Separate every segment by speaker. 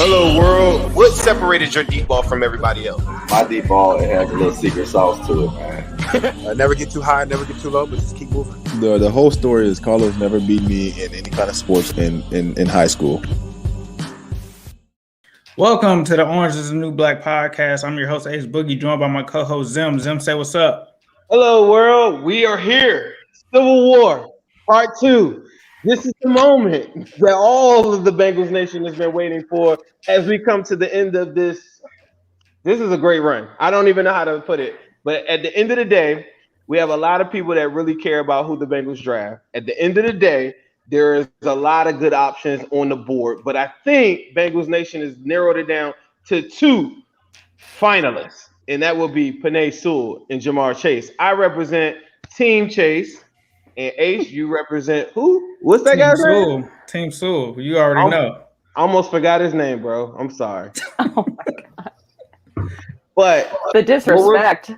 Speaker 1: Hello, world. What separated your deep ball from everybody else?
Speaker 2: My deep ball, it has a little secret sauce to it, man.
Speaker 3: Never get too high, never get too low, but just keep moving.
Speaker 4: The whole story is Carlos never beat me in any kind of sports in high school.
Speaker 5: Welcome to the Orange is the New Black podcast. I'm your host, Ace Boogie, joined by my co-host, Zim. Zim, say what's up.
Speaker 1: Hello, world. We are here. Civil War, Part 2. This is the moment that all of the Bengals Nation has been waiting for as we come to the end of this. This is a great run. I don't even know how to put it. But at the end of the day, we have a lot of people that really care about who the Bengals draft. At the end of the day, there is a lot of good options on the board. But I think Bengals Nation has narrowed it down to 2 finalists. And that will be Penei Sewell and Ja'Marr Chase. I represent Team Chase. And Ace, you represent who? What's that guy's name?
Speaker 5: Team Sewell. You already know.
Speaker 1: I almost forgot his name, bro. I'm sorry.
Speaker 6: Oh my god!
Speaker 1: But
Speaker 6: the disrespect.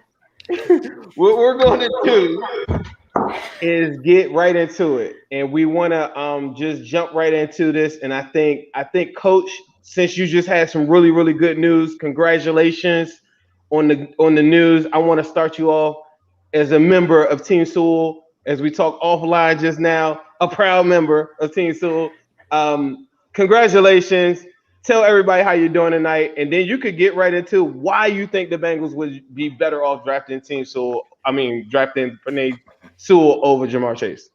Speaker 1: What we're going to do is get right into it, and we want to just jump right into this. And I think, Coach, since you just had some really, really good news, congratulations on the news. I want to start you off as a member of Team Sewell. As we talk offline just now, a proud member of Team Sewell. Congratulations. Tell everybody how you're doing tonight, and then you could get right into why you think the Bengals would be better off drafting drafting Penei Sewell over Ja'Marr Chase.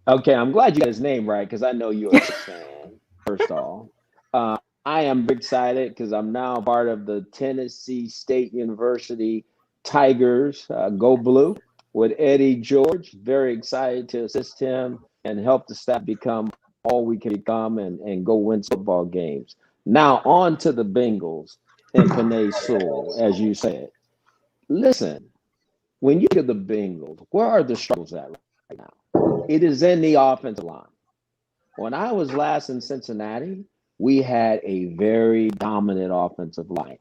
Speaker 7: Okay, I'm glad you got his name right because I know you're a fan, first of all. I am excited because I'm now part of the Tennessee State University Tigers, Go Blue, with Eddie George. Very excited to assist him and help the staff become all we can become and go win football games. Now on to the Bengals and Penei Sewell, as you said. Listen, when you get the Bengals, where are the struggles at right now? It is in the offensive line. When I was last in Cincinnati, we had a very dominant offensive line.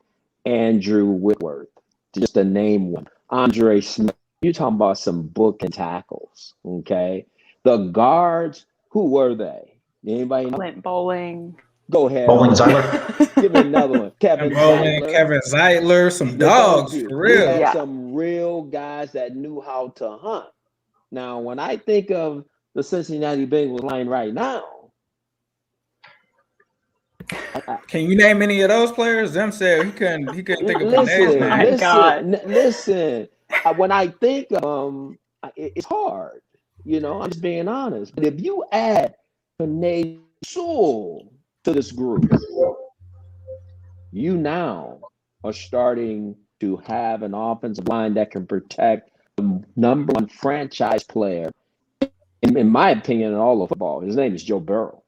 Speaker 7: Andrew Whitworth, just to name one. Andre Smith. You're talking about some book and tackles, okay? The guards, who were they? Anybody know?
Speaker 6: Clint Bowling.
Speaker 7: Go ahead.
Speaker 8: Bowling Zeitler.
Speaker 7: Give me another one. Kevin
Speaker 5: Zeitler, some dogs, for real.
Speaker 7: Yeah. Some real guys that knew how to hunt. Now, when I think of the Cincinnati Bengals line right now,
Speaker 5: can you name any of those players? Them said he couldn't think of the names.
Speaker 7: Listen. When I think of it's hard. You know, I'm just being honest. But if you add Penei Sewell to this group, you now are starting to have an offensive line that can protect the number one franchise player, in my opinion, in all of football. His name is Joe Burrow.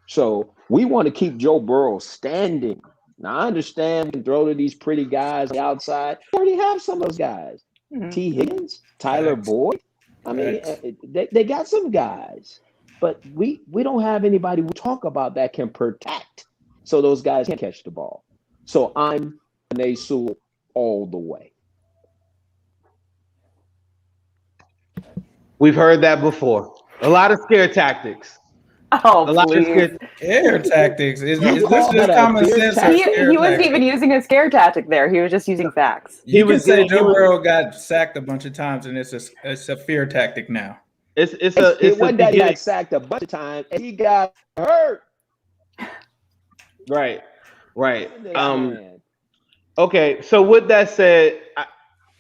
Speaker 7: So we want to keep Joe Burrow standing. Now, I understand we can throw to these pretty guys on the outside. We already have some of those guys. Mm-hmm. T. Higgins, Tyler Boyd. I mean, they got some guys. But we don't have anybody we talk about that can protect so those guys can catch the ball. So I'm Penei Sewell all the way.
Speaker 1: We've heard that before. A lot of scare tactics.
Speaker 6: Oh, please.
Speaker 5: Scare tactics. Is this just common sense?
Speaker 6: He wasn't even using a scare tactic there. He was just using facts.
Speaker 5: You can say Joe Burrow got sacked a bunch of times, and it's a fear tactic now.
Speaker 7: It's one that he got sacked a bunch of times, and he got hurt.
Speaker 1: Right. Okay. So with that said,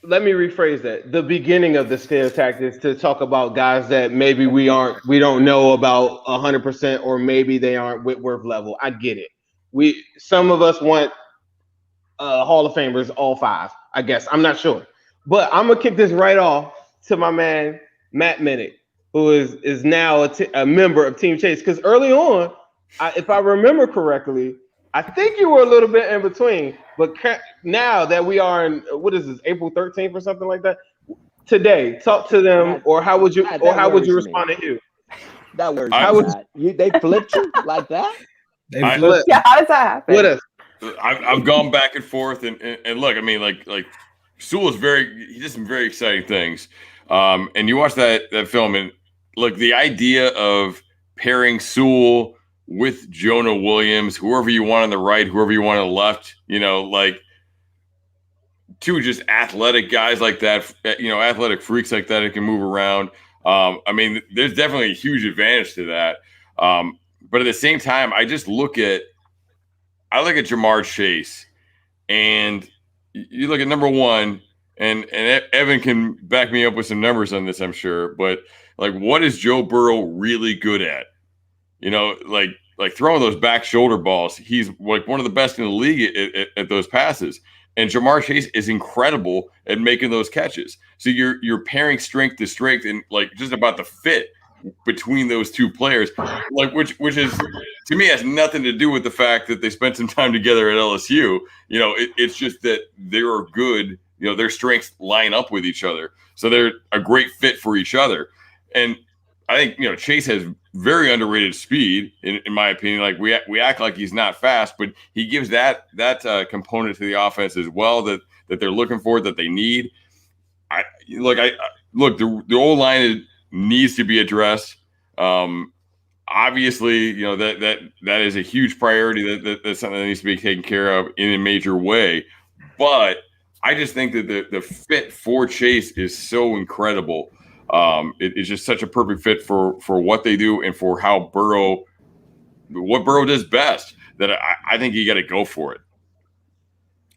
Speaker 1: let me rephrase that. The beginning of the scare tactics to talk about guys that maybe we don't know about 100%, or maybe they aren't Whitworth level. I get it. Some of us want Hall of Famers, all 5. I guess I'm not sure, but I'm gonna kick this right off to my man Matt Minich, who is now a member of Team Chase. Because early on, if I remember correctly, I think you were a little bit in between. But now that we are in, what is this, April 13th or something like that? Today, talk to them, or how would you respond to you?
Speaker 7: That works. They flipped you like that?
Speaker 6: Yeah, how does that happen?
Speaker 1: What is?
Speaker 8: I've gone back and forth, and look, I mean, like Sewell is he did some very exciting things. And you watch that film, and look, the idea of pairing Sewell with Jonah Williams, whoever you want on the right, whoever you want on the left, like two just athletic guys like that, athletic freaks like that who can move around. There's definitely a huge advantage to that. But at the same time, I look at Ja'Marr Chase, and you look at number one, and Evan can back me up with some numbers on this, I'm sure. But like, what is Joe Burrow really good at? Like throwing those back shoulder balls. He's like one of the best in the league at those passes. And Ja'Marr Chase is incredible at making those catches. So you're pairing strength to strength, and like just about the fit between those two players, like which is, to me, has nothing to do with the fact that they spent some time together at LSU. It's just that they are good. Their strengths line up with each other, so they're a great fit for each other. And I think Chase has very underrated speed, in my opinion. Like we act like he's not fast, but he gives that component to the offense as well that they're looking for, that they need. The O-line needs to be addressed. Obviously, that is a huge priority. That's something that needs to be taken care of in a major way. But I just think that the fit for Chase is so incredible. It's just such a perfect fit for what they do and for what Burrow does best, that I think you got to go for it.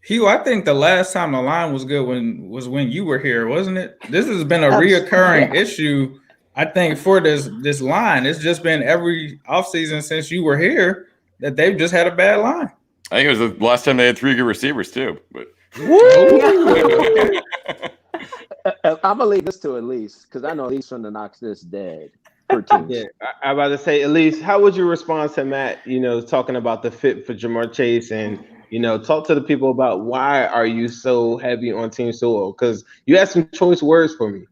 Speaker 5: Hugh, I think the last time the line was good was when you were here, wasn't it? This has been a reoccurring issue, I think, for this line. It's just been every offseason since you were here that they've just had a bad line.
Speaker 8: I think it was the last time they had three good receivers too. But
Speaker 7: I'm gonna leave this to Elise, because I know Elise from the knocks this dead.
Speaker 1: Yeah, I'm about to say, Elise, how would you respond to Matt? Talking about the fit for Ja'Marr Chase, and talk to the people about why are you so heavy on Team Sewell? Because you had some choice words for me.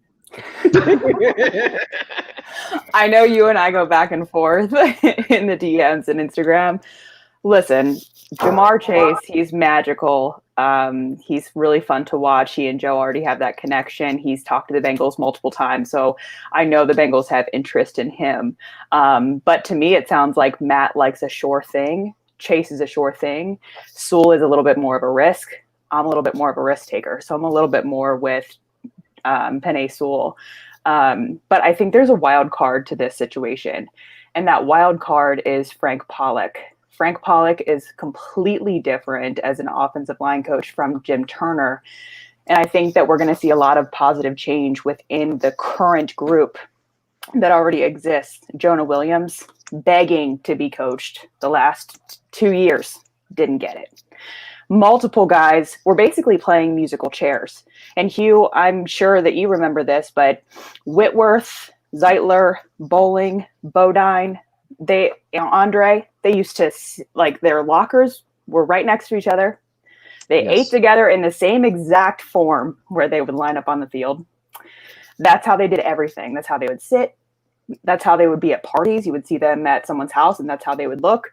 Speaker 6: I know you and I go back and forth in the DMs and Instagram. Listen, Ja'Marr Chase, he's magical. He's really fun to watch. He and Joe already have that connection. He's talked to the Bengals multiple times, so I know the Bengals have interest in him. But to me, it sounds like Matt likes a sure thing. Chase is a sure thing. Sewell is a little bit more of a risk. I'm a little bit more of a risk taker, so I'm a little bit more with Penei Sewell. But I think there's a wild card to this situation, and that wild card is Frank Pollock. Frank Pollock is completely different as an offensive line coach from Jim Turner. And I think that we're going to see a lot of positive change within the current group that already exists. Jonah Williams, begging to be coached the last 2 years, didn't get it. Multiple guys were basically playing musical chairs. And Hugh, I'm sure that you remember this, but Whitworth, Zeitler, Bowling, Bodine, Andre, they used to, like, their lockers were right next to each other. They ate together in the same exact form where they would line up on the field. That's how they did everything. That's how they would sit. That's how they would be at parties. You would see them at someone's house, and that's how they would look.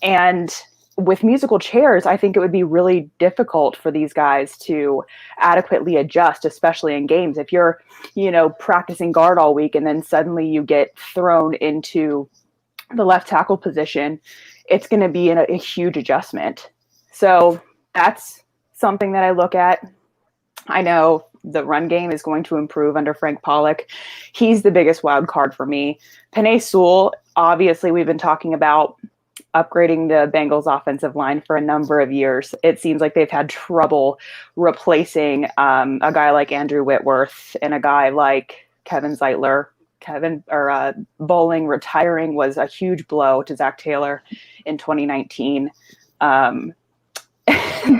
Speaker 6: And with musical chairs, I think it would be really difficult for these guys to adequately adjust, especially in games. If you're, practicing guard all week and then suddenly you get thrown into the left tackle position, it's going to be a huge adjustment. So that's something that I look at. I know the run game is going to improve under Frank Pollock. He's the biggest wild card for me. Penei Sewell, obviously, we've been talking about upgrading the Bengals offensive line for a number of years. It seems like they've had trouble replacing a guy like Andrew Whitworth and a guy like Kevin Zeitler. Bowling retiring was a huge blow to Zach Taylor in 2019.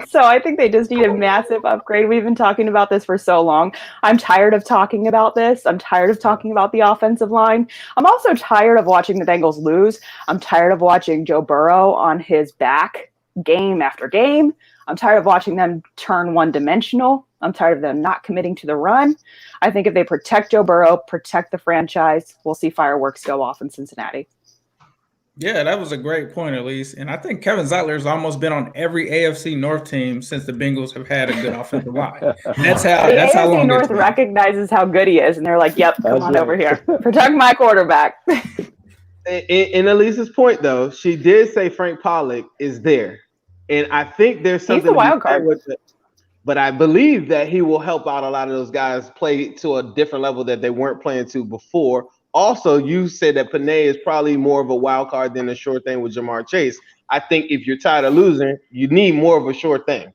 Speaker 6: So I think they just need a massive upgrade. We've been talking about this for so long. I'm tired of talking about this. I'm tired of talking about the offensive line. I'm also tired of watching the Bengals lose. I'm tired of watching Joe Burrow on his back game after game. I'm tired of watching them turn one-dimensional. I'm tired of them not committing to the run. I think if they protect Joe Burrow, protect the franchise, we'll see fireworks go off in Cincinnati.
Speaker 5: Yeah, that was a great point, Elise. And I think Kevin Zeitler's almost been on every AFC North team since the Bengals have had a good offensive line. That's how long
Speaker 6: AFC North recognizes how good he is, and they're like, "Yep, come on over here, protect my quarterback."
Speaker 1: in Elise's point, though, she did say Frank Pollock is there, and I think there's
Speaker 6: He's
Speaker 1: something
Speaker 6: the
Speaker 1: to be
Speaker 6: wild
Speaker 1: said
Speaker 6: card.
Speaker 1: with it. But I believe that he will help out a lot of those guys play to a different level that they weren't playing to before. Also, you said that Panay is probably more of a wild card than a sure thing with Jamar Chase. I think if you're tired of losing, you need more of a sure thing.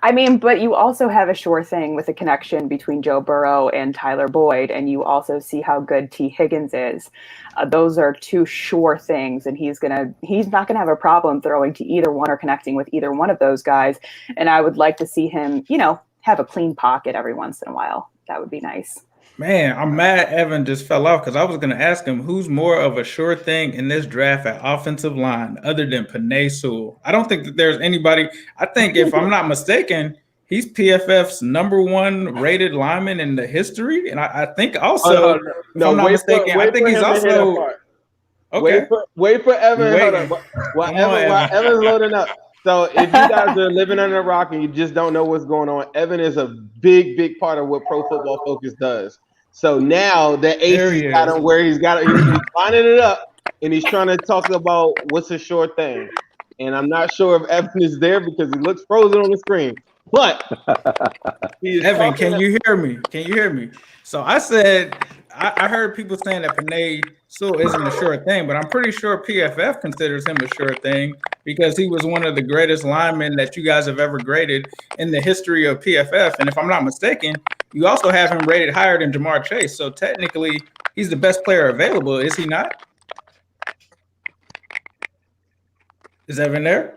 Speaker 6: I mean, but you also have a sure thing with a connection between Joe Burrow and Tyler Boyd, and you also see how good T. Higgins is. Those are two sure things, and he's not gonna have a problem throwing to either one or connecting with either one of those guys. And I would like to see him, have a clean pocket every once in a while. That would be nice.
Speaker 5: Man, I'm mad Evan just fell off because I was going to ask him who's more of a sure thing in this draft at offensive line other than Panay Sewell. I don't think that there's anybody. I think if I'm not mistaken, he's PFF's #1 rated lineman in the history. And I think also, if I'm not mistaken, I think he's also okay.
Speaker 1: Wait for Evan. Hold
Speaker 5: Waiting.
Speaker 1: on. While Evan's loading up. So if you guys are living under a rock and you just don't know what's going on, Evan is a big part of what Pro Football Focus does. So now the AC got him where he's lining it up, and he's trying to talk about what's a sure thing. And I'm not sure if Evan is there because he looks frozen on the screen. But
Speaker 5: Evan, can you hear me? Can you hear me? So I said I heard people saying that Panay Sewell isn't a sure thing, but I'm pretty sure PFF considers him a sure thing because he was one of the greatest linemen that you guys have ever graded in the history of PFF. And if I'm not mistaken, you also have him rated higher than Jamar Chase. So technically, he's the best player available, is he not? Is Evan there?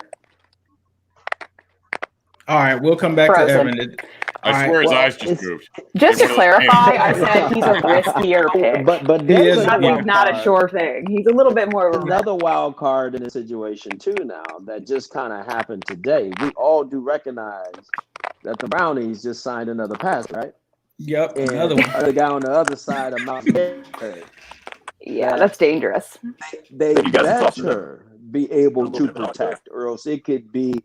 Speaker 5: All right, we'll come back to Evan.
Speaker 8: I swear his eyes just moved.
Speaker 6: Just to clarify, I said he's a riskier pick.
Speaker 7: But
Speaker 6: he's not a sure thing. He's a little bit more of
Speaker 7: another wild card in this situation too now that just kind of happened today. We all do recognize that the Brownies just signed another pass, right?
Speaker 5: Yep,
Speaker 7: and
Speaker 5: another one.
Speaker 7: The guy on the other side of Mount
Speaker 6: yeah, that's dangerous.
Speaker 7: They better be able to protect, or else it could be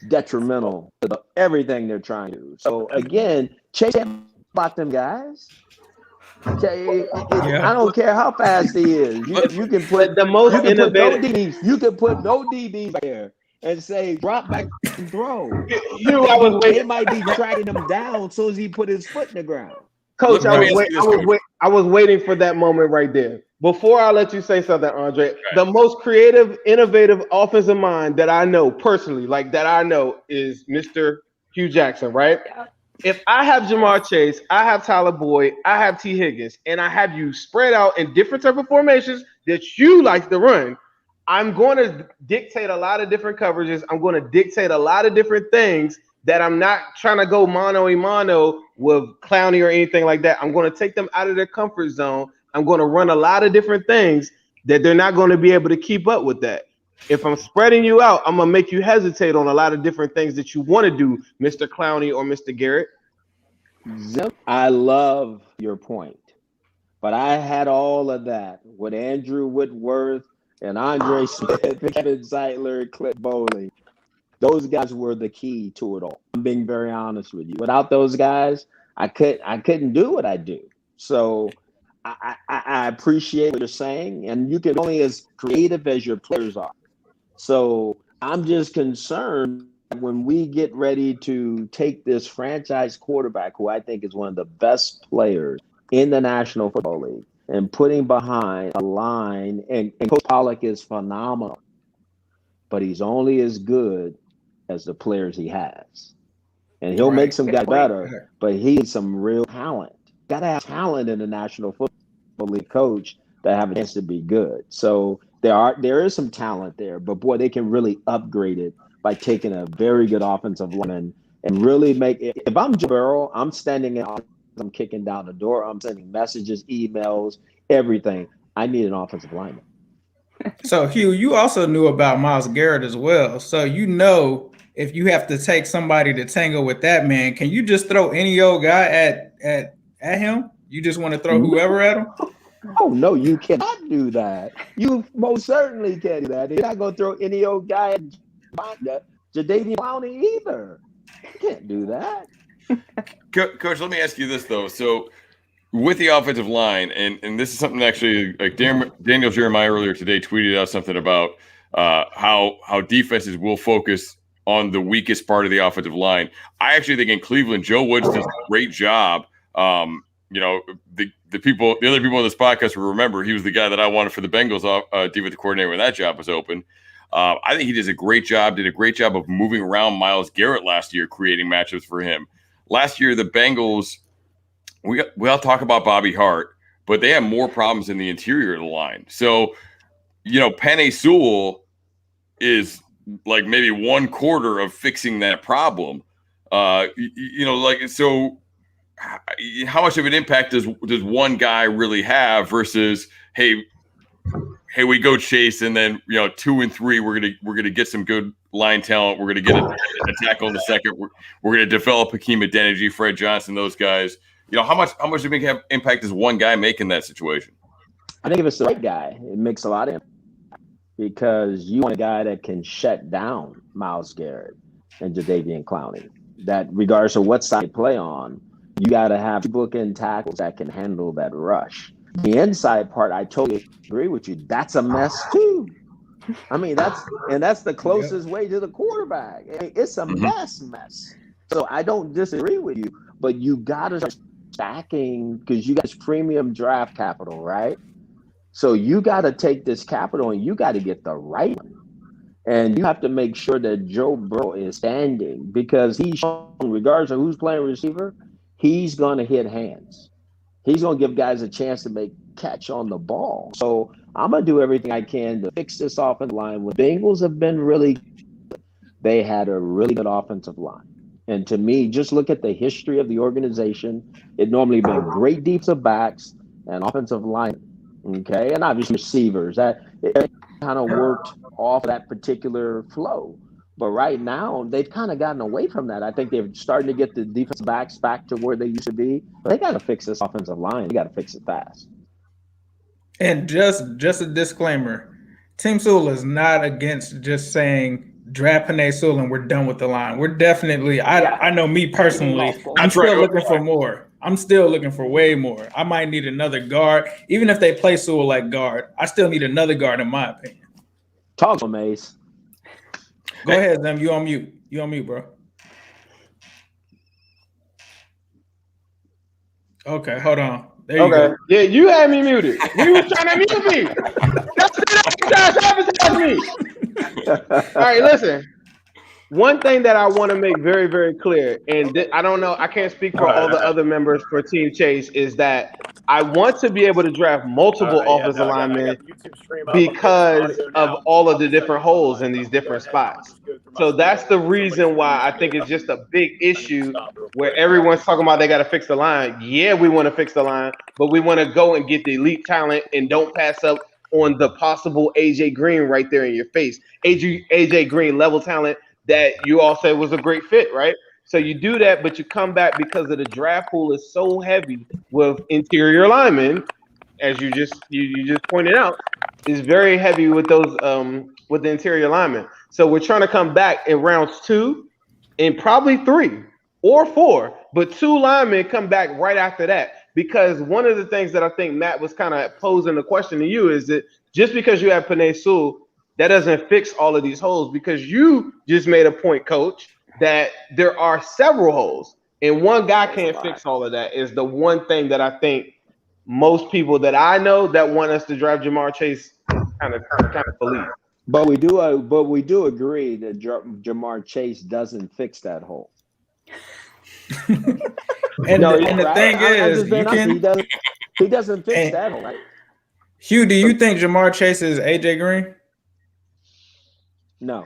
Speaker 7: detrimental to everything they're trying to do. So again, Chase about them guys. I don't care how fast he is. You can put
Speaker 1: the most innovative.
Speaker 7: You can put no DBs there and say drop back and throw. They might be tracking him down as soon as he put his foot in the ground.
Speaker 1: Coach, I was waiting for that moment right there. Before I let you say something, Andre, the most creative, innovative offensive mind that I know personally, is Mr. Hugh Jackson, right? Yeah. If I have Jamar Chase, I have Tyler Boyd, I have T. Higgins, and I have you spread out in different type of formations that you like to run, I'm going to dictate a lot of different coverages. I'm going to dictate a lot of different things that I'm not trying to go mano-a-mano with Clowney or anything like that. I'm going to take them out of their comfort zone. I'm going to run a lot of different things that they're not going to be able to keep up with that. If I'm spreading you out, I'm going to make you hesitate on a lot of different things that you want to do, Mr. Clowney or Mr. Garrett.
Speaker 7: I love your point, but I had all of that with Andrew Whitworth and Andre Smith, Kevin Zeitler, Cliff Bowley. Those guys were the key to it all. I'm being very honest with you. Without those guys, I couldn't do what I do. So I appreciate what you're saying, and you can only as creative as your players are. So I'm just concerned when we get ready to take this franchise quarterback, who I think is one of the best players in the National Football League, and putting behind a line, and Coach Pollock is phenomenal, but he's only as good as the players he has. And he'll make some guys better, but he needs some real talent. Got to have talent in the National Football League, coach, that have a chance to be good. So there is some talent there, but boy, they can really upgrade it by taking a very good offensive lineman and really make it. If I'm Joe Burrow, I'm standing out, I'm kicking down the door, I'm sending messages, emails, everything. I need an offensive lineman.
Speaker 5: So Hugh, you also knew about Myles Garrett as well. So if you have to take somebody to tango with that man, can you just throw any old guy at him? You just want to throw whoever at him?
Speaker 7: Oh, no, you cannot do that. You most certainly can't do that. You're not going to throw any old guy at Jadeveon Clowney either. You can't do that.
Speaker 8: Coach, let me ask you this, though. So with the offensive line, and this is something actually like Daniel Jeremiah earlier today tweeted out something about how defenses will focus on the weakest part of the offensive line. I actually think in Cleveland, Joe Woods does a great job. The other people on this podcast will remember he was the guy that I wanted for the Bengals defensive coordinator when that job was open. I think he did a great job of moving around Myles Garrett last year, creating matchups for him. Last year, the Bengals, we all talk about Bobby Hart, but they have more problems in the interior of the line. So, Penei Sewell is like maybe 1/4 of fixing that problem. So how much of an impact does one guy really have versus, hey, we go chase, and then 2 and 3 we're gonna get some good line talent. We're gonna get a tackle in the second. We're gonna develop Hakeem Adeniji, Fred Johnson, those guys. How much of an impact does one guy make in that situation?
Speaker 7: I think if it's the right guy, it makes a lot of impact because you want a guy that can shut down Myles Garrett and Jadeveon Clowney. That regardless of what side you play on, you got to have bookend tackles that can handle that rush. The inside part, I totally agree with you. That's a mess too. I mean, that's the closest way to the quarterback. It's a mess. So I don't disagree with you, but you got to start stacking because you got this premium draft capital, right? So you got to take this capital and you got to get the right one. And you have to make sure that Joe Burrow is standing because he's shown, regardless of who's playing receiver, he's going to hit hands. He's going to give guys a chance to make catch on the ball. So I'm going to do everything I can to fix this offensive line. When Bengals have been really good, they had a really good offensive line. And to me, just look at the history of the organization. It normally been great defensive backs and offensive line. Okay. And obviously receivers. That it kind of worked off that particular flow. But right now, they've kind of gotten away from that. I think they're starting to get the defensive backs back to where they used to be. But they got to fix this offensive line. They got to fix it fast.
Speaker 5: And just a disclaimer, Team Sewell is not against just saying draft Penei Sewell and we're done with the line. We're definitely, I know me personally, I'm still looking for more. I'm still looking for way more. I might need another guard. Even if they play Sewell like guard, I still need another guard in my opinion.
Speaker 7: Talk to Mace.
Speaker 5: Go ahead, Zem. You on mute, bro. Okay, hold on. There you go.
Speaker 1: Yeah, you had me muted. You was trying to mute me. Sabotage me. All right, listen. One thing that I want to make very, very clear, and I don't know, I can't speak for all the other members for Team Chase, is that I want to be able to draft multiple offensive linemen because of all of the different holes in these different spots. So that's the reason why I think it's just a big issue where everyone's talking about they got to fix the line. Yeah, we want to fix the line, but we want to go and get the elite talent and don't pass up on the possible AJ Green right there in your face. AJ Green level talent that you all said was a great fit, right? So you do that, but you come back because of the draft pool is so heavy with interior linemen, as you just pointed out, is very heavy with those with the interior linemen. So we're trying to come back in rounds 2 and probably 3 or 4, but 2 linemen come back right after that. Because one of the things that I think Matt was kind of posing the question to you is that just because you have Penei Sewell, that doesn't fix all of these holes, because you just made a point, Coach, that there are several holes, and one guy can't fix all of that. Is the one thing that I think most people that I know that want us to draft Ja'Marr Chase kind of believe.
Speaker 7: But we do agree that Ja'Marr Chase doesn't fix that hole.
Speaker 5: The thing is,
Speaker 7: he doesn't fix that hole. Right?
Speaker 5: Hugh, do you think Ja'Marr Chase is AJ Green?
Speaker 7: No.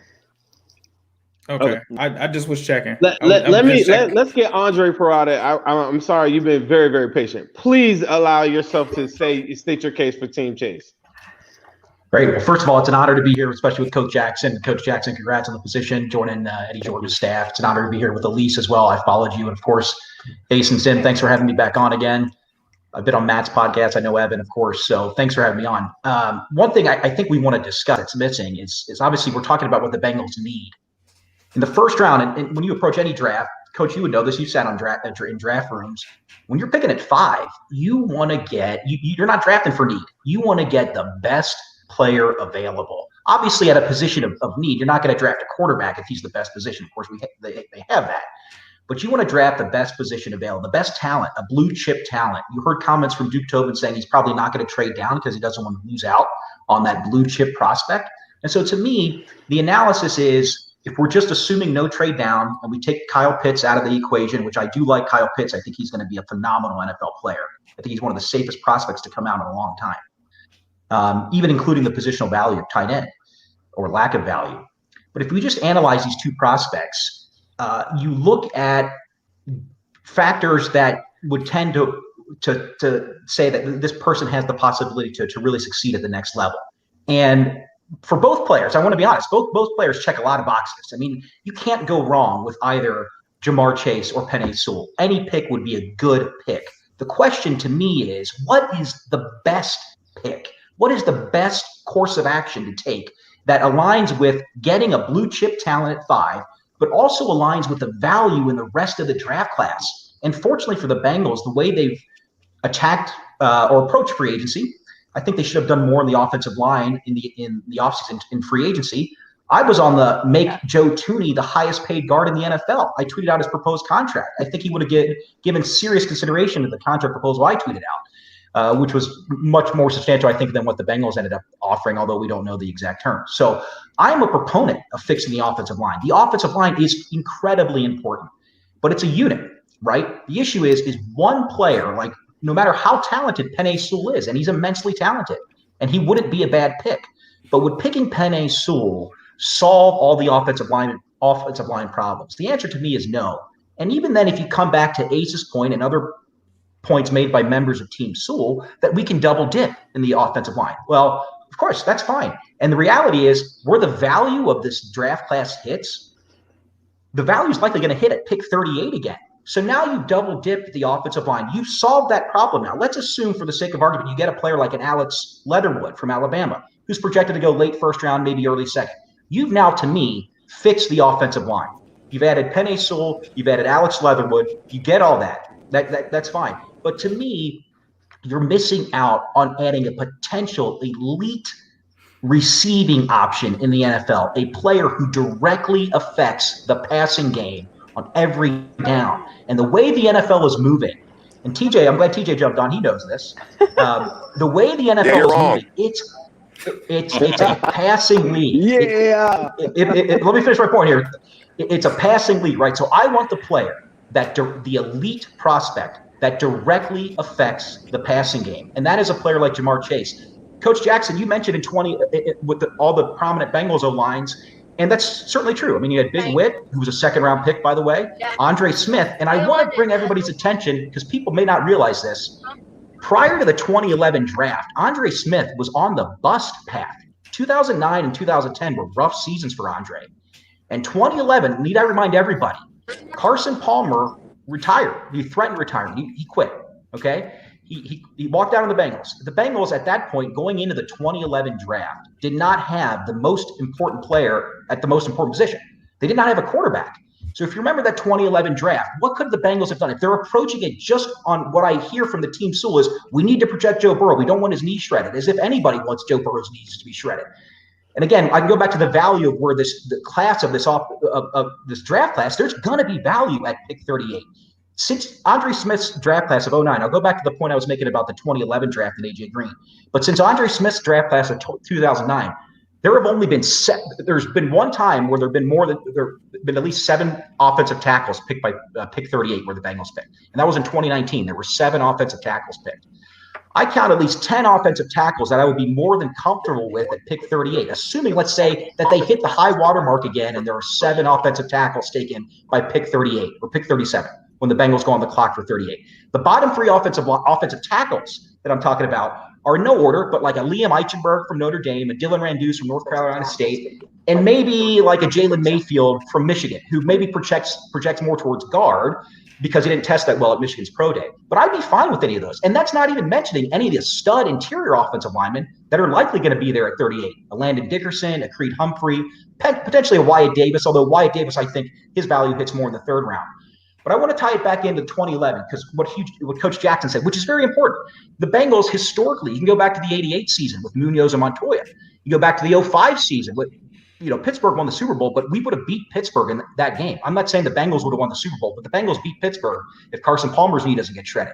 Speaker 5: Okay. I just was checking.
Speaker 1: Let's get Andre Perrotta. I'm sorry, you've been very, very patient. Please allow yourself to state your case for Team Chase.
Speaker 9: Great. Well, first of all, it's an honor to be here, especially with Coach Jackson. Coach Jackson, congrats on the position, joining Eddie George's staff. It's an honor to be here with Elise as well. I followed you, and of course, Ace and Sim. Thanks for having me back on again. I've been on Matt's podcast. I know Evan, of course. So thanks for having me on. One thing I think we want to discuss that's missing is obviously we're talking about what the Bengals need. In the first round, and when you approach any draft, Coach, you would know this. You sat on in draft rooms. When you're picking at 5, you want to get you're not drafting for need. You want to get the best player available. Obviously, at a position of need, you're not going to draft a quarterback if he's the best position. Of course, they have that. But you want to draft the best position available, the best talent, a blue chip talent. You heard comments from Duke Tobin saying he's probably not going to trade down because he doesn't want to lose out on that blue chip prospect. And so to me, the analysis is, if we're just assuming no trade down and we take Kyle Pitts out of the equation, which I do like Kyle Pitts, I think he's going to be a phenomenal NFL player. I think he's one of the safest prospects to come out in a long time, even including the positional value of tight end or lack of value. But if we just analyze these two prospects, you look at factors that would tend to say that this person has the possibility to really succeed at the next level. And for both players, I want to be honest, both players check a lot of boxes. I mean, you can't go wrong with either Ja'Marr Chase or Penei Sewell. Any pick would be a good pick. The question to me is, what is the best pick? What is the best course of action to take that aligns with getting a blue chip talent at 5, but also aligns with the value in the rest of the draft class? And fortunately for the Bengals, the way they've attacked or approached free agency, I think they should have done more in the offensive line in the offseason in free agency. I was on the make Joe Thuney the highest paid guard in the NFL. I tweeted out his proposed contract. I think he would have given serious consideration to the contract proposal I tweeted out, which was much more substantial, I think, than what the Bengals ended up offering, although we don't know the exact terms. So I'm a proponent of fixing the offensive line. The offensive line is incredibly important, but it's a unit, right? The issue is one player, like, no matter how talented Penei Sewell is, and he's immensely talented, and he wouldn't be a bad pick, but would picking Penei Sewell solve all the offensive line problems? The answer to me is no. And even then, if you come back to Ace's point and other points made by members of Team Sewell, that we can double dip in the offensive line. Well, of course, that's fine. And the reality is, where the value of this draft class hits, the value is likely going to hit at pick 38 again. So now you've double dipped the offensive line. You've solved that problem now. Let's assume, for the sake of argument, you get a player like an Alex Leatherwood from Alabama, who's projected to go late first round, maybe early second. You've now, to me, fixed the offensive line. You've added Penei Sewell, you've added Alex Leatherwood. You get all that. That's fine. But to me, you're missing out on adding a potential elite receiving option in the NFL, a player who directly affects the passing game on every down. And the way the NFL is moving, and TJ, I'm glad TJ jumped on, he knows this. The way the NFL is moving, it's a passing league.
Speaker 7: Yeah.
Speaker 9: Let me finish my point here. It's a passing league, right? So I want the player, the elite prospect that directly affects the passing game. And that is a player like Ja'Marr Chase. Coach Jackson, you mentioned with all the prominent Bengals O-lines, and that's certainly true. I mean, you had Big Whit, who was a second-round pick, by the way, Andre Smith. And I want to bring everybody's attention, because people may not realize this. Prior to the 2011 draft, Andre Smith was on the bust path. 2009 and 2010 were rough seasons for Andre. And 2011, need I remind everybody, Carson Palmer retired. He threatened retirement. He quit, okay? He walked out on the Bengals. The Bengals at that point, going into the 2011 draft, did not have the most important player at the most important position. They did not have a quarterback. So if you remember that 2011 draft, what could the Bengals have done? If they're approaching it just on what I hear from the team Sewell is, we need to protect Joe Burrow. We don't want his knee shredded, as if anybody wants Joe Burrow's knees to be shredded. And again, I can go back to the value of where the class of this draft class, there's going to be value at pick 38. Since Andre Smith's draft class of 09, I'll go back to the point I was making about the 2011 draft and AJ Green. But since Andre Smith's draft class of 2009, there have only been there's been one time where there have been at least 7 offensive tackles picked by pick 38 where the Bengals picked. And that was in 2019. There were 7 offensive tackles picked. I count at least 10 offensive tackles that I would be more than comfortable with at pick 38, assuming, let's say, that they hit the high water mark again and there are 7 offensive tackles taken by pick 38 or pick 37 when the Bengals go on the clock for 38. The bottom 3 offensive tackles that I'm talking about are in no order, but like a Liam Eichenberg from Notre Dame, a Dylan Randus from North Carolina State, and maybe like a Jalen Mayfield from Michigan, who maybe projects more towards guard because he didn't test that well at Michigan's pro day. But I'd be fine with any of those. And that's not even mentioning any of the stud interior offensive linemen that are likely going to be there at 38. A Landon Dickerson, a Creed Humphrey, potentially a Wyatt Davis, although Wyatt Davis, I think his value hits more in the 3rd round. But I want to tie it back into 2011 because what Coach Jackson said, which is very important. The Bengals historically, you can go back to the 88 season with Munoz and Montoya. You go back to the 05 season with, Pittsburgh won the Super Bowl, but we would have beat Pittsburgh in that game. I'm not saying the Bengals would have won the Super Bowl, but the Bengals beat Pittsburgh if Carson Palmer's knee doesn't get shredded.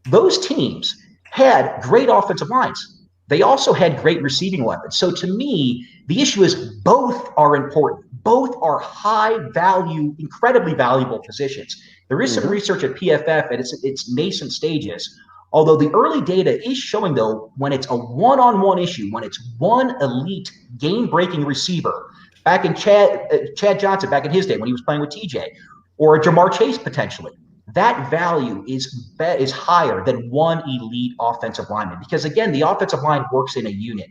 Speaker 9: Those teams had great offensive lines. They also had great receiving weapons. So to me, the issue is both are important. Both are high value, incredibly valuable positions. There is some research at PFF at its nascent stages, although the early data is showing, though, when it's a one-on-one issue, when it's one elite game-breaking receiver, back in Chad Johnson, back in his day when he was playing with TJ, or a Jamar Chase potentially, that value is higher than one elite offensive lineman. Because, again, the offensive line works in a unit.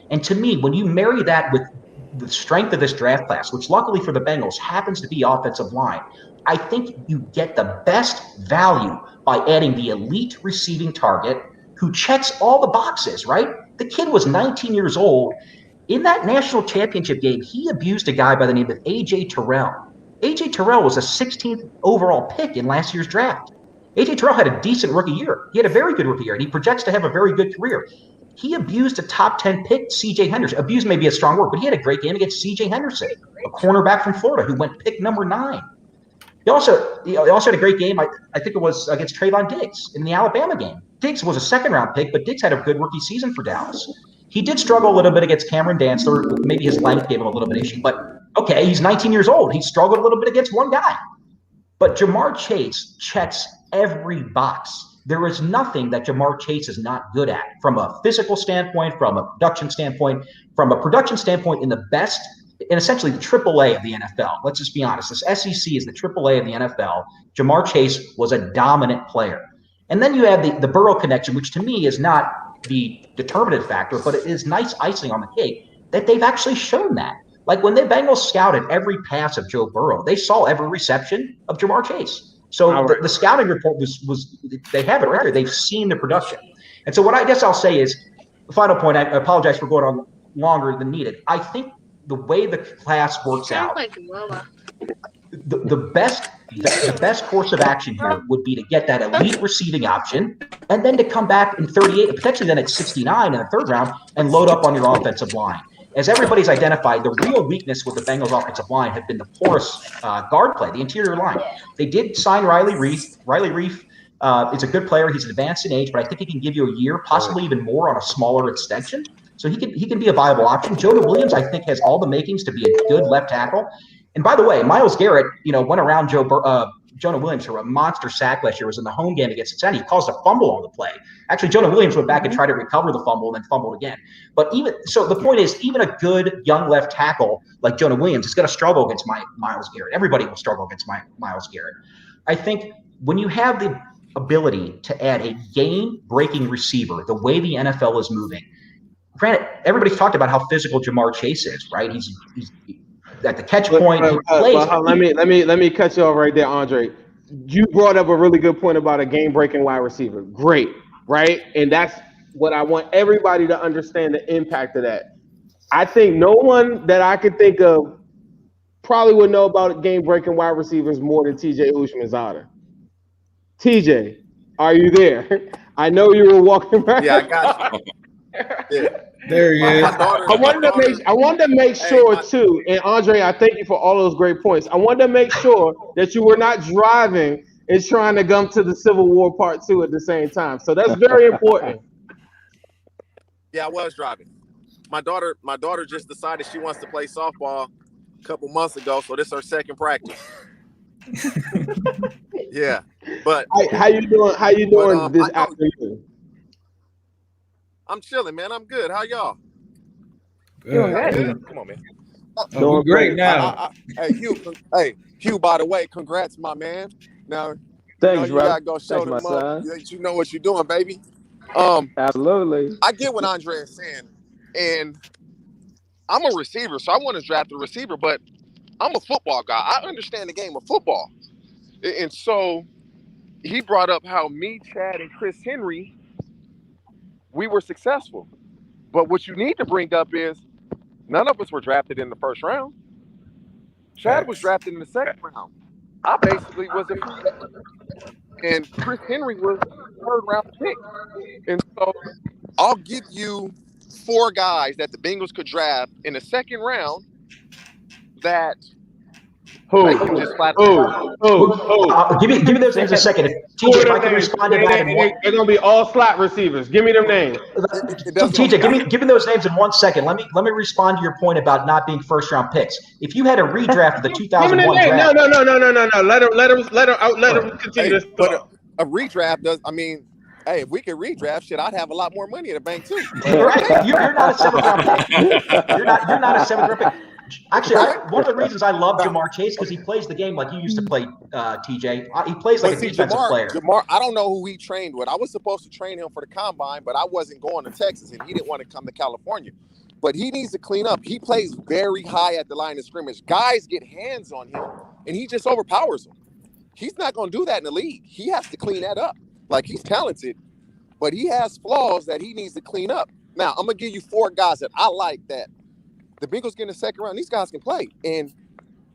Speaker 9: And to me, when you marry that with the strength of this draft class, which luckily for the Bengals happens to be offensive line, I think you get the best value by adding the elite receiving target who checks all the boxes, right? The kid was 19 years old. In that national championship game, he abused a guy by the name of A.J. Terrell. A.J. Terrell was a 16th overall pick in last year's draft. A.J. Terrell had a decent rookie year. He had a very good rookie year, and he projects to have a very good career. He abused a top 10 pick, C.J. Henderson. Abuse may be a strong word, but he had a great game against C.J. Henderson, a cornerback from Florida who went pick number 9. He also had a great game, I think it was against Trayvon Diggs in the Alabama game. Diggs was a second-round pick, but Diggs had a good rookie season for Dallas. He did struggle a little bit against Cameron Dantzler. Maybe his length gave him a little bit of issue, but okay, he's 19 years old. He struggled a little bit against one guy. But Jamar Chase checks every box. There is nothing that Jamar Chase is not good at from a physical standpoint, from a production standpoint, in the best, and essentially the AAA of the NFL. Let's just be honest. This SEC is the AAA of the NFL. Jamar Chase was a dominant player. And then you have the Burrow connection, which to me is not the determinative factor, but it is nice icing on the cake that they've actually shown that. Like when the Bengals scouted every pass of Joe Burrow, they saw every reception of Jamar Chase. So the scouting report was they have it right here. They've seen the production. And so what I guess I'll say is, the final point, I apologize for going on longer than needed. I think the way the class works out, the best course of action here would be to get that elite receiving option and then to come back in 38, and potentially then at 69 in the third round and load up on your offensive line. As everybody's identified, the real weakness with the Bengals offensive line have been the porous guard play, the interior line. They did sign Riley Reif. Riley Reif is a good player. He's advanced in age, but I think he can give you a year, possibly even more on a smaller extension. So he can be a viable option. Jonah Williams, I think, has all the makings to be a good left tackle. And by the way, Myles Garrett, went around Jonah Williams for a monster sack last year. Was in the home game against Cincinnati. He caused a fumble on the play. Actually, Jonah Williams went back and tried to recover the fumble and then fumbled again. But the point is, even a good young left tackle like Jonah Williams is going to struggle against Myles Garrett. Everybody will struggle against Myles Garrett. I think when you have the ability to add a game-breaking receiver, the way the NFL is moving. Granted, everybody's talked about how physical Jamar Chase is, right? He's at the catch point.
Speaker 1: Let me cut you off right there, Andre. You brought up a really good point about a game-breaking wide receiver. Great, right? And that's what I want everybody to understand, the impact of that. I think no one that I could think of probably would know about game-breaking wide receivers more than TJ Houshmandzadeh. TJ, are you there? I know you were walking back.
Speaker 3: Yeah, I got you. Yeah.
Speaker 5: There he is.
Speaker 1: I wanted to make sure too, and Andre, I thank you for all those great points. I wanted to make sure that you were not driving and trying to come to the Civil War Part 2 at the same time. So that's very important.
Speaker 3: Yeah, I was driving. My daughter just decided she wants to play softball a couple months ago, so this is her second practice. Yeah, but
Speaker 1: how you doing this afternoon?
Speaker 3: I'm chilling, man. I'm good. How y'all?
Speaker 5: Good.
Speaker 3: Come on, man.
Speaker 5: Doing great now.
Speaker 3: Hey, Hugh. By the way, congrats, my man. Now,
Speaker 7: thanks,
Speaker 3: you gotta go show them up. You know what you're doing, baby.
Speaker 7: Absolutely.
Speaker 3: I get what Andre is saying, and I'm a receiver, so I want to draft a receiver, but I'm a football guy. I understand the game of football, and so he brought up how me, Chad, and Chris Henry, we were successful. But what you need to bring up is none of us were drafted in the first round. Chad was drafted in the second round. I basically was a free agent. And Chris Henry was a 3rd-round pick. And so I'll give you 4 guys that the Bengals could draft in the 2nd round that they can just flat.
Speaker 9: Give me those names in a second. TJ, if I can respond to that.
Speaker 1: They're gonna be all slot receivers. Give me them names.
Speaker 9: TJ, give me those names in 1 second. Let me respond to your point about not being 1st-round picks. If you had a redraft of the 2001 draft,
Speaker 1: no. Let him continue this.
Speaker 3: But a redraft does. I mean, hey, if we could redraft shit, I'd have a lot more money in the bank too.
Speaker 9: Right. You're not a 7th-round pick. You're not a 7th-round pick. Actually, one of the reasons I love Jamar Chase because he plays the game like you used to play, TJ. He plays like a defensive player.
Speaker 3: Jamar, I don't know who he trained with. I was supposed to train him for the combine, but I wasn't going to Texas, and he didn't want to come to California. But he needs to clean up. He plays very high at the line of scrimmage. Guys get hands on him, and he just overpowers them. He's not going to do that in the league. He has to clean that up. Like, he's talented, but he has flaws that he needs to clean up. Now, I'm going to give you 4 guys that I like that the Bengals get in the 2nd round. These guys can play. And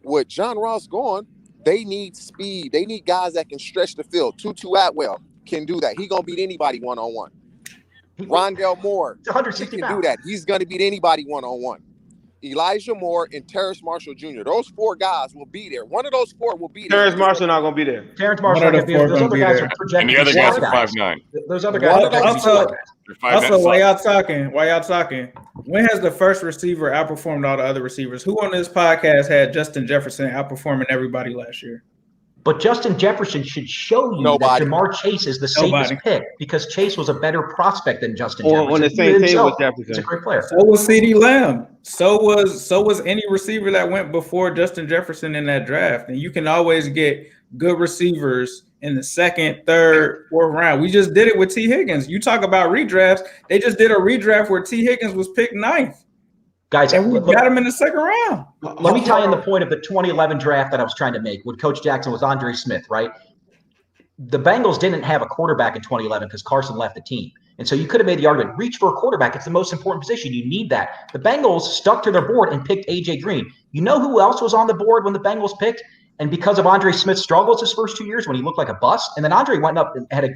Speaker 3: with John Ross gone, they need speed. They need guys that can stretch the field. Tutu Atwell can do that. He's going to beat anybody one-on-one. Rondell Moore, he can do that. He's going to beat anybody one-on-one. Elijah Moore and Terrence Marshall Jr. Those 4 guys will be there. One of those 4 will be there.
Speaker 1: Terrence Marshall not going to be there.
Speaker 9: Terrence Marshall not going to be there. Those other guys are projected.
Speaker 8: And the other guys are 5'9".
Speaker 9: Those other guys are
Speaker 5: also, while y'all talking, when has the first receiver outperformed all the other receivers? Who on this podcast had Justin Jefferson outperforming everybody last year?
Speaker 9: But Justin Jefferson should show you that Jamar Chase is the safest pick because Chase was a better prospect than Justin Jefferson.
Speaker 1: On the same team with Jefferson.
Speaker 9: He's a great player.
Speaker 5: So was CeeDee Lamb. So was any receiver that went before Justin Jefferson in that draft. And you can always get good receivers in the 2nd, 3rd, 4th round. We just did it with T. Higgins. You talk about redrafts. They just did a redraft where T. Higgins was picked 9th.
Speaker 9: Guys,
Speaker 5: and we got him in the 2nd round.
Speaker 9: Let me tie in the point of the 2011 draft that I was trying to make with Coach Jackson was Andre Smith, right? The Bengals didn't have a quarterback in 2011 because Carson left the team. And so you could have made the argument, reach for a quarterback. It's the most important position. You need that. The Bengals stuck to their board and picked A.J. Green. You know who else was on the board when the Bengals picked? And because of Andre Smith's struggles his first 2 years when he looked like a bust, and then Andre went up and had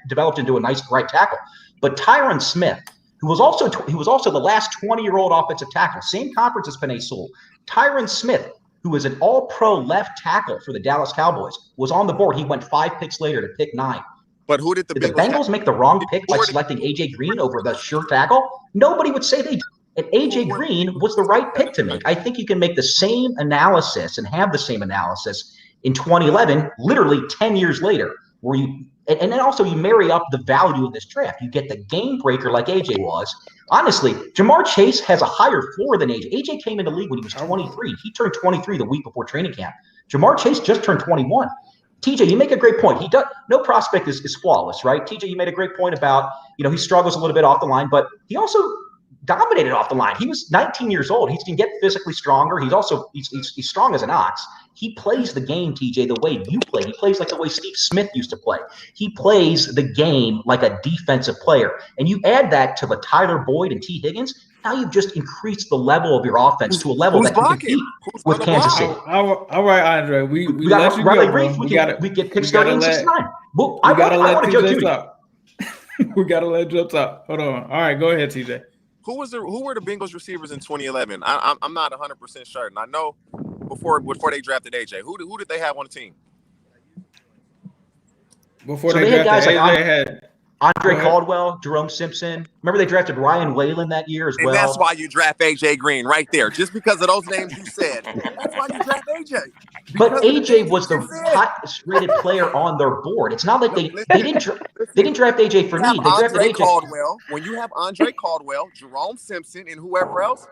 Speaker 9: developed into a nice right tackle. But Tyron Smith, who was also the last 20-year-old offensive tackle, same conference as Penei Sewell. Tyron Smith, who was an all-pro left tackle for the Dallas Cowboys, was on the board. He went 5 picks later to pick 9.
Speaker 3: But who did the
Speaker 9: Bengals make the wrong pick by selecting A.J. Green over the sure tackle? Nobody would say they did. And A.J. Green was the right pick to make. I think you can make the same analysis and have the same analysis in 2011, literally 10 years later, where you and then also you marry up the value of this draft. You get the game breaker like A.J. was. Honestly, Jamar Chase has a higher floor than A.J. A.J. came in the league when he was 23. He turned 23 the week before training camp. Jamar Chase just turned 21. TJ, you make a great point. No prospect is flawless, right? TJ, you made a great point about, he struggles a little bit off the line, but he also dominated off the line. He was 19 years old. He can get physically stronger. He's strong as an ox. He plays the game, TJ, the way you play. He plays like the way Steve Smith used to play. He plays the game like a defensive player. And you add that to the Tyler Boyd and T. Higgins, now you've just increased the level of your offense to a level that can compete with Kansas City.
Speaker 5: All right, Andre. We let you go, bro.
Speaker 9: We get pick starting in 69. Well,
Speaker 5: I want to go too. We got to let Joe talk. Hold on. All right, go ahead, TJ.
Speaker 3: Who were the Bengals receivers in 2011? I'm not 100% certain. I know before they drafted AJ. Who did they have on the team?
Speaker 5: Before they drafted guys AJ, they had
Speaker 9: Andre Caldwell, Jerome Simpson. Remember they drafted Ryan Whalen that year as well.
Speaker 3: And that's why you draft AJ Green right there, just because of those names you said. That's why you draft AJ.
Speaker 9: But AJ was the highest rated player on their board. It's not like they didn't draft AJ for need. They drafted AJ.
Speaker 3: Caldwell. When you have Andre Caldwell, Jerome Simpson, and whoever else,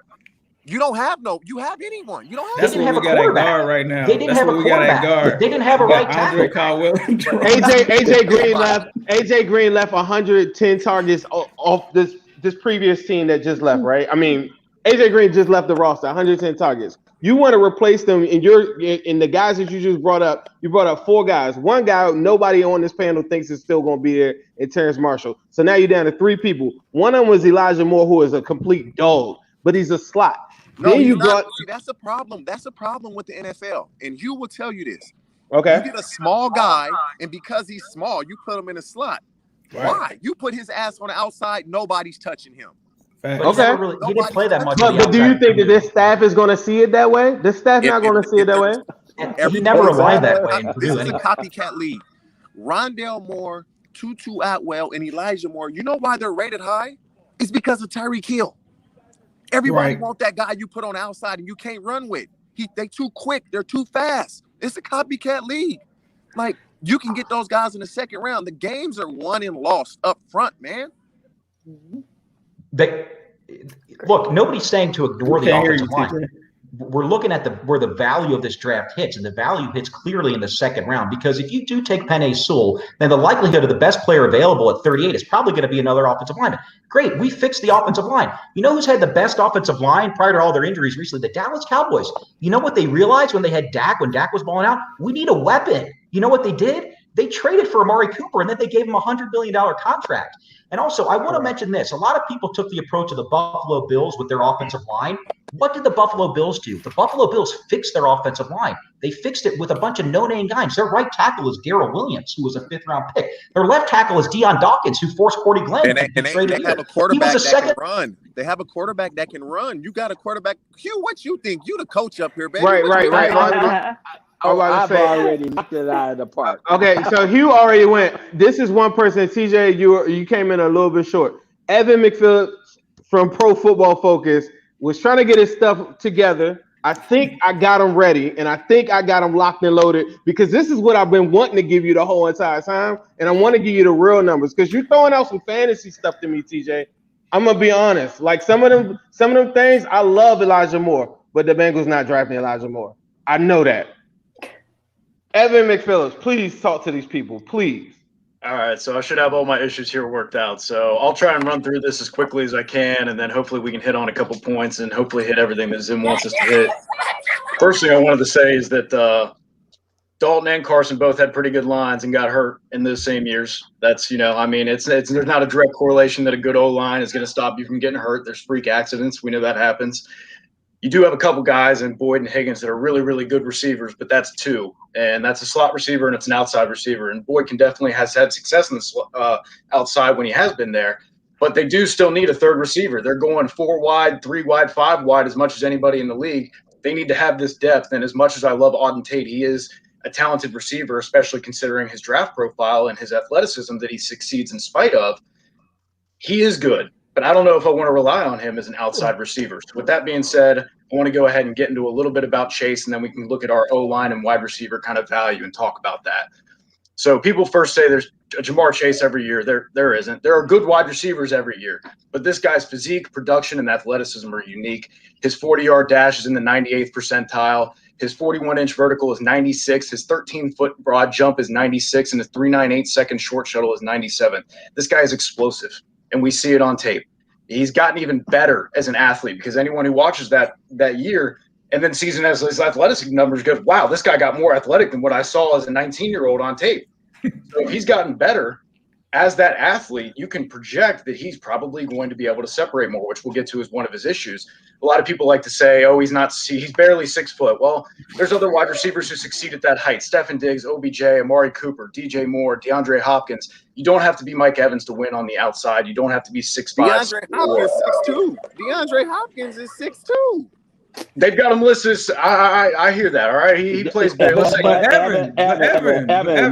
Speaker 3: you don't have you have anyone. You don't have.
Speaker 5: They didn't have a quarterback right now.
Speaker 9: They didn't have a quarterback. They didn't have a right tackle.
Speaker 5: Caldwell.
Speaker 1: AJ Green left 110 targets off this previous team that just left, right? I mean, AJ Green just left the roster, 110 targets. You want to replace them, and the guys that you just brought up. You brought up 4 guys. One guy nobody on this panel thinks is still going to be there, and Terrence Marshall. So now you're down to 3 people. One of them was Elijah Moore, who is a complete dog, but he's a slot.
Speaker 3: No, see, that's a problem. That's a problem with the NFL, and Hugh will tell you this.
Speaker 1: Okay.
Speaker 3: You get a small guy, and because he's small, you put him in a slot.
Speaker 5: Right.
Speaker 3: Why? You put his ass on the outside, nobody's touching him.
Speaker 5: Facts.
Speaker 9: But he didn't play that much.
Speaker 1: But do you think that this staff is going to see it that way? This staff not going to see it that way?
Speaker 9: He never aligned that way in
Speaker 3: This
Speaker 9: Purdue
Speaker 3: is a
Speaker 9: anyway.
Speaker 3: copycat league. Rondale Moore, Tutu Atwell, and Elijah Moore. You know why they're rated high? It's because of Tyreek Hill. Everybody want that guy you put on the outside and you can't run with. They too quick. They're too fast. It's a copycat league. Like, you can get those guys in the second round. The games are won and lost up front, man.
Speaker 9: Look, nobody's saying to ignore the
Speaker 5: Can't hear
Speaker 9: offensive
Speaker 5: you,
Speaker 9: line.
Speaker 5: TJ.
Speaker 9: We're looking at where the value of this draft hits, and the value hits clearly in the second round. Because if you do take Penei Sewell, then the likelihood of the best player available at 38 is probably going to be another offensive lineman. Great, we fixed the offensive line. You know who's had the best offensive line prior to all their injuries recently? The Dallas Cowboys. You know what they realized when they had Dak, when Dak was balling out? We need a weapon. You know what they did? They traded for Amari Cooper, and then they gave him a $100 million contract. And also, I want to mention this. A lot of people took the approach of the Buffalo Bills with their offensive line. What did the Buffalo Bills do? The Buffalo Bills fixed their offensive line. They fixed it with a bunch of no-name guys. Their right tackle is Darrell Williams, who was a fifth-round pick. Their left tackle is Deion Dawkins, who forced Cordy Glenn.
Speaker 3: And they have a quarterback that can run. They have a quarterback that can run. You got a quarterback. Hugh, what you think? You the coach up here, baby.
Speaker 1: Right.
Speaker 7: I've already knocked it out of the park.
Speaker 1: Okay, so Hugh already went. This is one person, TJ, you came in a little bit short. Evan McPhillips from Pro Football Focus was trying to get his stuff together. I think I got him ready, and I think I got him locked and loaded, because this is what I've been wanting to give you the whole entire time, and I want to give you the real numbers, because you're throwing out some fantasy stuff to me, TJ. I'm gonna be honest. Like some of them things, I love Elijah Moore, but the Bengals not drafting Elijah Moore. I know that. Evan McPhillips, please talk to these people, please.
Speaker 10: All right, so I should have all my issues here worked out. So I'll try and run through this as quickly as I can, and then hopefully we can hit on a couple points and hopefully hit everything that Zim wants us to hit. First thing I wanted to say is that Dalton and Carson both had pretty good lines and got hurt in those same years. That's, there's not a direct correlation that a good O-line is going to stop you from getting hurt. There's freak accidents. We know that happens. You do have a couple guys in Boyd and Higgins that are really, really good receivers, but that's two. And that's a slot receiver and it's an outside receiver. And Boyd definitely has had success in the outside when he has been there. But they do still need a third receiver. They're going 4 wide, 3 wide, 5 wide as much as anybody in the league. They need to have this depth. And as much as I love Auden Tate, he is a talented receiver, especially considering his draft profile and his athleticism that he succeeds in spite of. He is good. But I don't know if I want to rely on him as an outside receiver. So with that being said, I want to go ahead and get into a little bit about Chase, and then we can look at our O-line and wide receiver kind of value and talk about that. So people first say there's a Jamar Chase every year. There isn't. There are good wide receivers every year. But this guy's physique, production, and athleticism are unique. His 40-yard dash is in the 98th percentile. His 41-inch vertical is 96. His 13-foot broad jump is 96. And his 3.98-second short shuttle is 97. This guy is explosive. And we see it on tape. He's gotten even better as an athlete, because anyone who watches that year and then sees him as his athletic numbers goes, wow, this guy got more athletic than what I saw as a 19-year-old on tape. So if he's gotten better as that athlete, you can project that he's probably going to be able to separate more, which we'll get to as one of his issues. A lot of people like to say, oh, he's barely 6 foot. Well, there's other wide receivers who succeed at that height. Stefon Diggs, OBJ, Amari Cooper, DJ Moore, DeAndre Hopkins. You don't have to be Mike Evans to win on the outside. You don't have to be 6'5".
Speaker 3: DeAndre Hopkins is 6'2". DeAndre Hopkins is 6'2".
Speaker 10: They've got him listed. I hear that. All right, he plays great.
Speaker 7: Evan,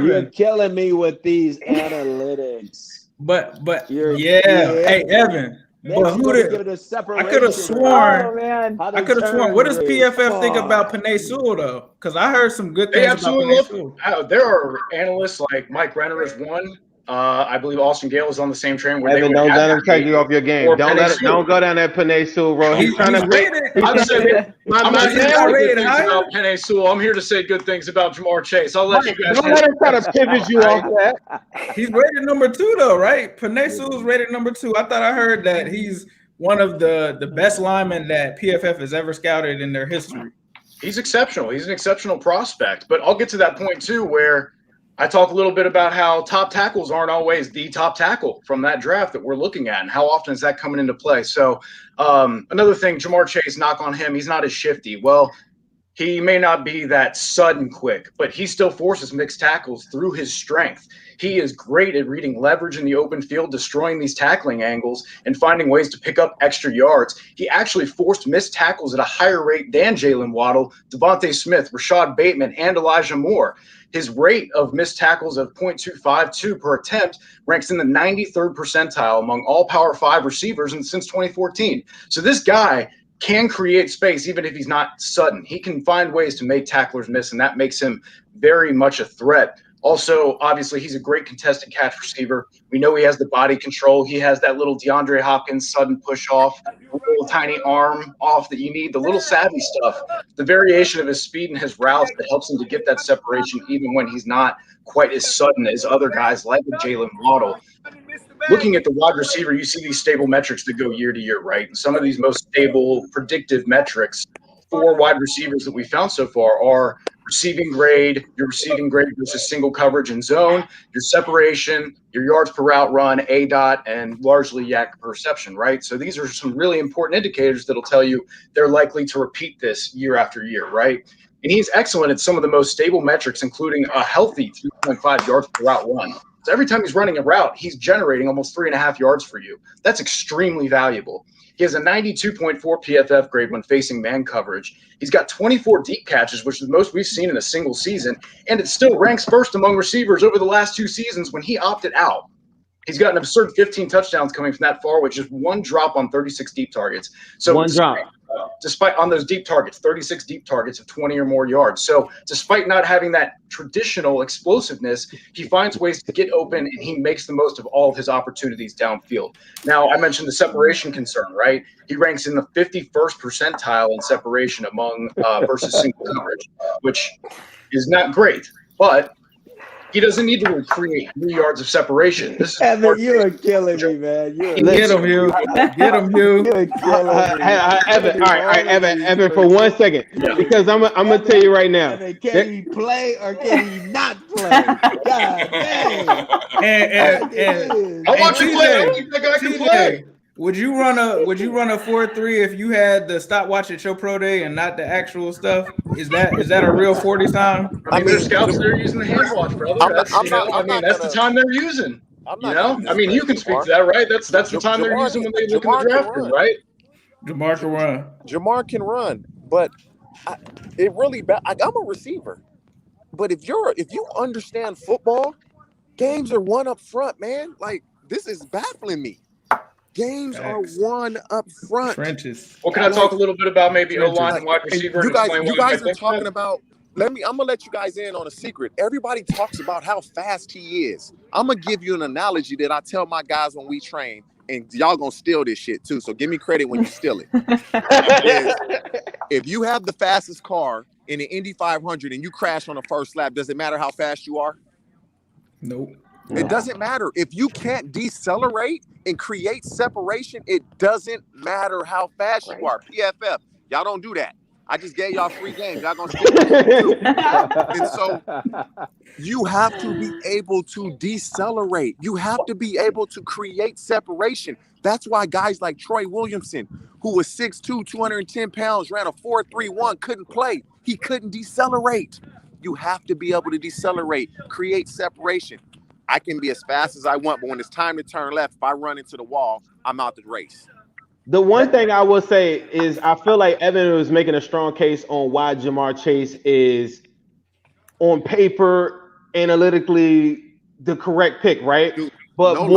Speaker 7: you're killing me with these analytics.
Speaker 5: But hey, Evan. But who did? I could have sworn.
Speaker 6: Oh, man.
Speaker 5: I could have sworn. What does PFF think about Penei Sewell though? Because I heard some good things about Penei Sewell.
Speaker 10: There are analysts like Mike Renner is one. I believe Austin Gale is on the same train. Where
Speaker 1: Evan, don't let him take you off your game. Don't go down that Penei Sewell road. He's trying to
Speaker 10: rated. I'm not here to say good things about Penei Sewell. I'm here to say good things about Jamar Chase. I'll let you guys.
Speaker 1: Don't let him try to pivot you off that.
Speaker 5: He's rated number 2 though, right? Penei Sewell's rated number 2. I thought I heard that he's one of the best linemen that PFF has ever scouted in their history.
Speaker 10: He's exceptional. He's an exceptional prospect. But I'll get to that point too, where I talk a little bit about how top tackles aren't always the top tackle from that draft that we're looking at, and how often is that coming into play. So another thing, Jamar Chase, knock on him, he's not as shifty. Well, He may not be that sudden quick, but he still forces mixed tackles through his strength. He is great at reading leverage in the open field, destroying these tackling angles, and finding ways to pick up extra yards. He actually forced missed tackles at a higher rate than Jalen Waddle, Devontae Smith, Rashad Bateman, and Elijah Moore. His rate of missed tackles of 0.252 per attempt ranks in the 93rd percentile among all Power 5 receivers since 2014. So this guy can create space even if he's not sudden. He can find ways to make tacklers miss, and that makes him very much a threat. Also, obviously, he's a great contested catch receiver. We know he has the body control. He has that little DeAndre Hopkins sudden push off, little tiny arm off that you need, the little savvy stuff, the variation of his speed and his routes that helps him to get that separation even when he's not quite as sudden as other guys like Jalen Waddle. Looking at the wide receiver, you see these stable metrics that go year to year, right? And some of these most stable predictive metrics for wide receivers that we found so far are receiving grade, your receiving grade versus single coverage and zone, your separation, your yards per route run, ADOT, and largely YAC perception, right? So these are some really important indicators that'll tell you they're likely to repeat this year after year, right? And he's excellent at some of the most stable metrics, including a healthy 3.5 yards per route run. So every time he's running a route, he's generating almost 3.5 yards for you. That's extremely valuable. He has a 92.4 PFF grade when facing man coverage. He's got 24 deep catches, which is the most we've seen in a single season, and it still ranks first among receivers over the last 2 seasons when he opted out. He's got an absurd 15 touchdowns coming from that far with just 1 drop on 36 deep targets. So
Speaker 1: one drop.
Speaker 10: Despite on those deep targets, 36 deep targets of 20 or more yards. So despite not having that traditional explosiveness, he finds ways to get open and he makes the most of all of his opportunities downfield. Now, I mentioned the separation concern, right? He ranks in the 51st percentile in separation among versus single coverage, which is not great, but he doesn't need to create 3 yards of separation. This is
Speaker 7: Evan, you are killing me, man.
Speaker 5: Get him, Hugh. Get him, Hugh.
Speaker 1: Evan, all right, Evan, for 1 second, because I'm gonna tell you right now.
Speaker 7: Evan, can he play or can he not play? God dang.
Speaker 5: And
Speaker 10: I want you to play. I don't think that guy can play.
Speaker 5: Would you run a 4.3 if you had the stopwatch at your pro day and not the actual stuff? Is that a real 40 time?
Speaker 10: I mean, there's scouts that are using the hand watch, brother. That's the time they're using. You know, I mean, you can speak to that, right? That's the time they're using when they look in the draft room, right?
Speaker 5: Jamar can run.
Speaker 3: Jamar can run, but it really I'm a receiver. But if you understand football, games are won up front, man. Like, this is baffling me. Games are won up front.
Speaker 5: Trenches.
Speaker 10: Well, can I talk a little bit about maybe O-line and wide receiver?
Speaker 3: You guys are talking about. I'm gonna let you guys in on a secret. Everybody talks about how fast he is. I'm gonna give you an analogy that I tell my guys when we train, and y'all gonna steal this shit too. So give me credit when you steal it. If you have the fastest car in the Indy 500 and you crash on the first lap, does it matter how fast you are?
Speaker 5: Nope.
Speaker 3: It doesn't matter. If you can't decelerate and create separation, it doesn't matter how fast you are. PFF, y'all don't do that. I just gave y'all free games. Y'all gonna steal it too. And so you have to be able to decelerate. You have to be able to create separation. That's why guys like Troy Williamson, who was 6'2", 210 pounds, ran a 4.31, couldn't play. He couldn't decelerate. You have to be able to decelerate, create separation. I can be as fast as I want, but when it's time to turn left, if I run into the wall, I'm out the race.
Speaker 1: The one thing I will say is I feel like Evan was making a strong case on why Jamar Chase is on paper, analytically, the correct pick, right? But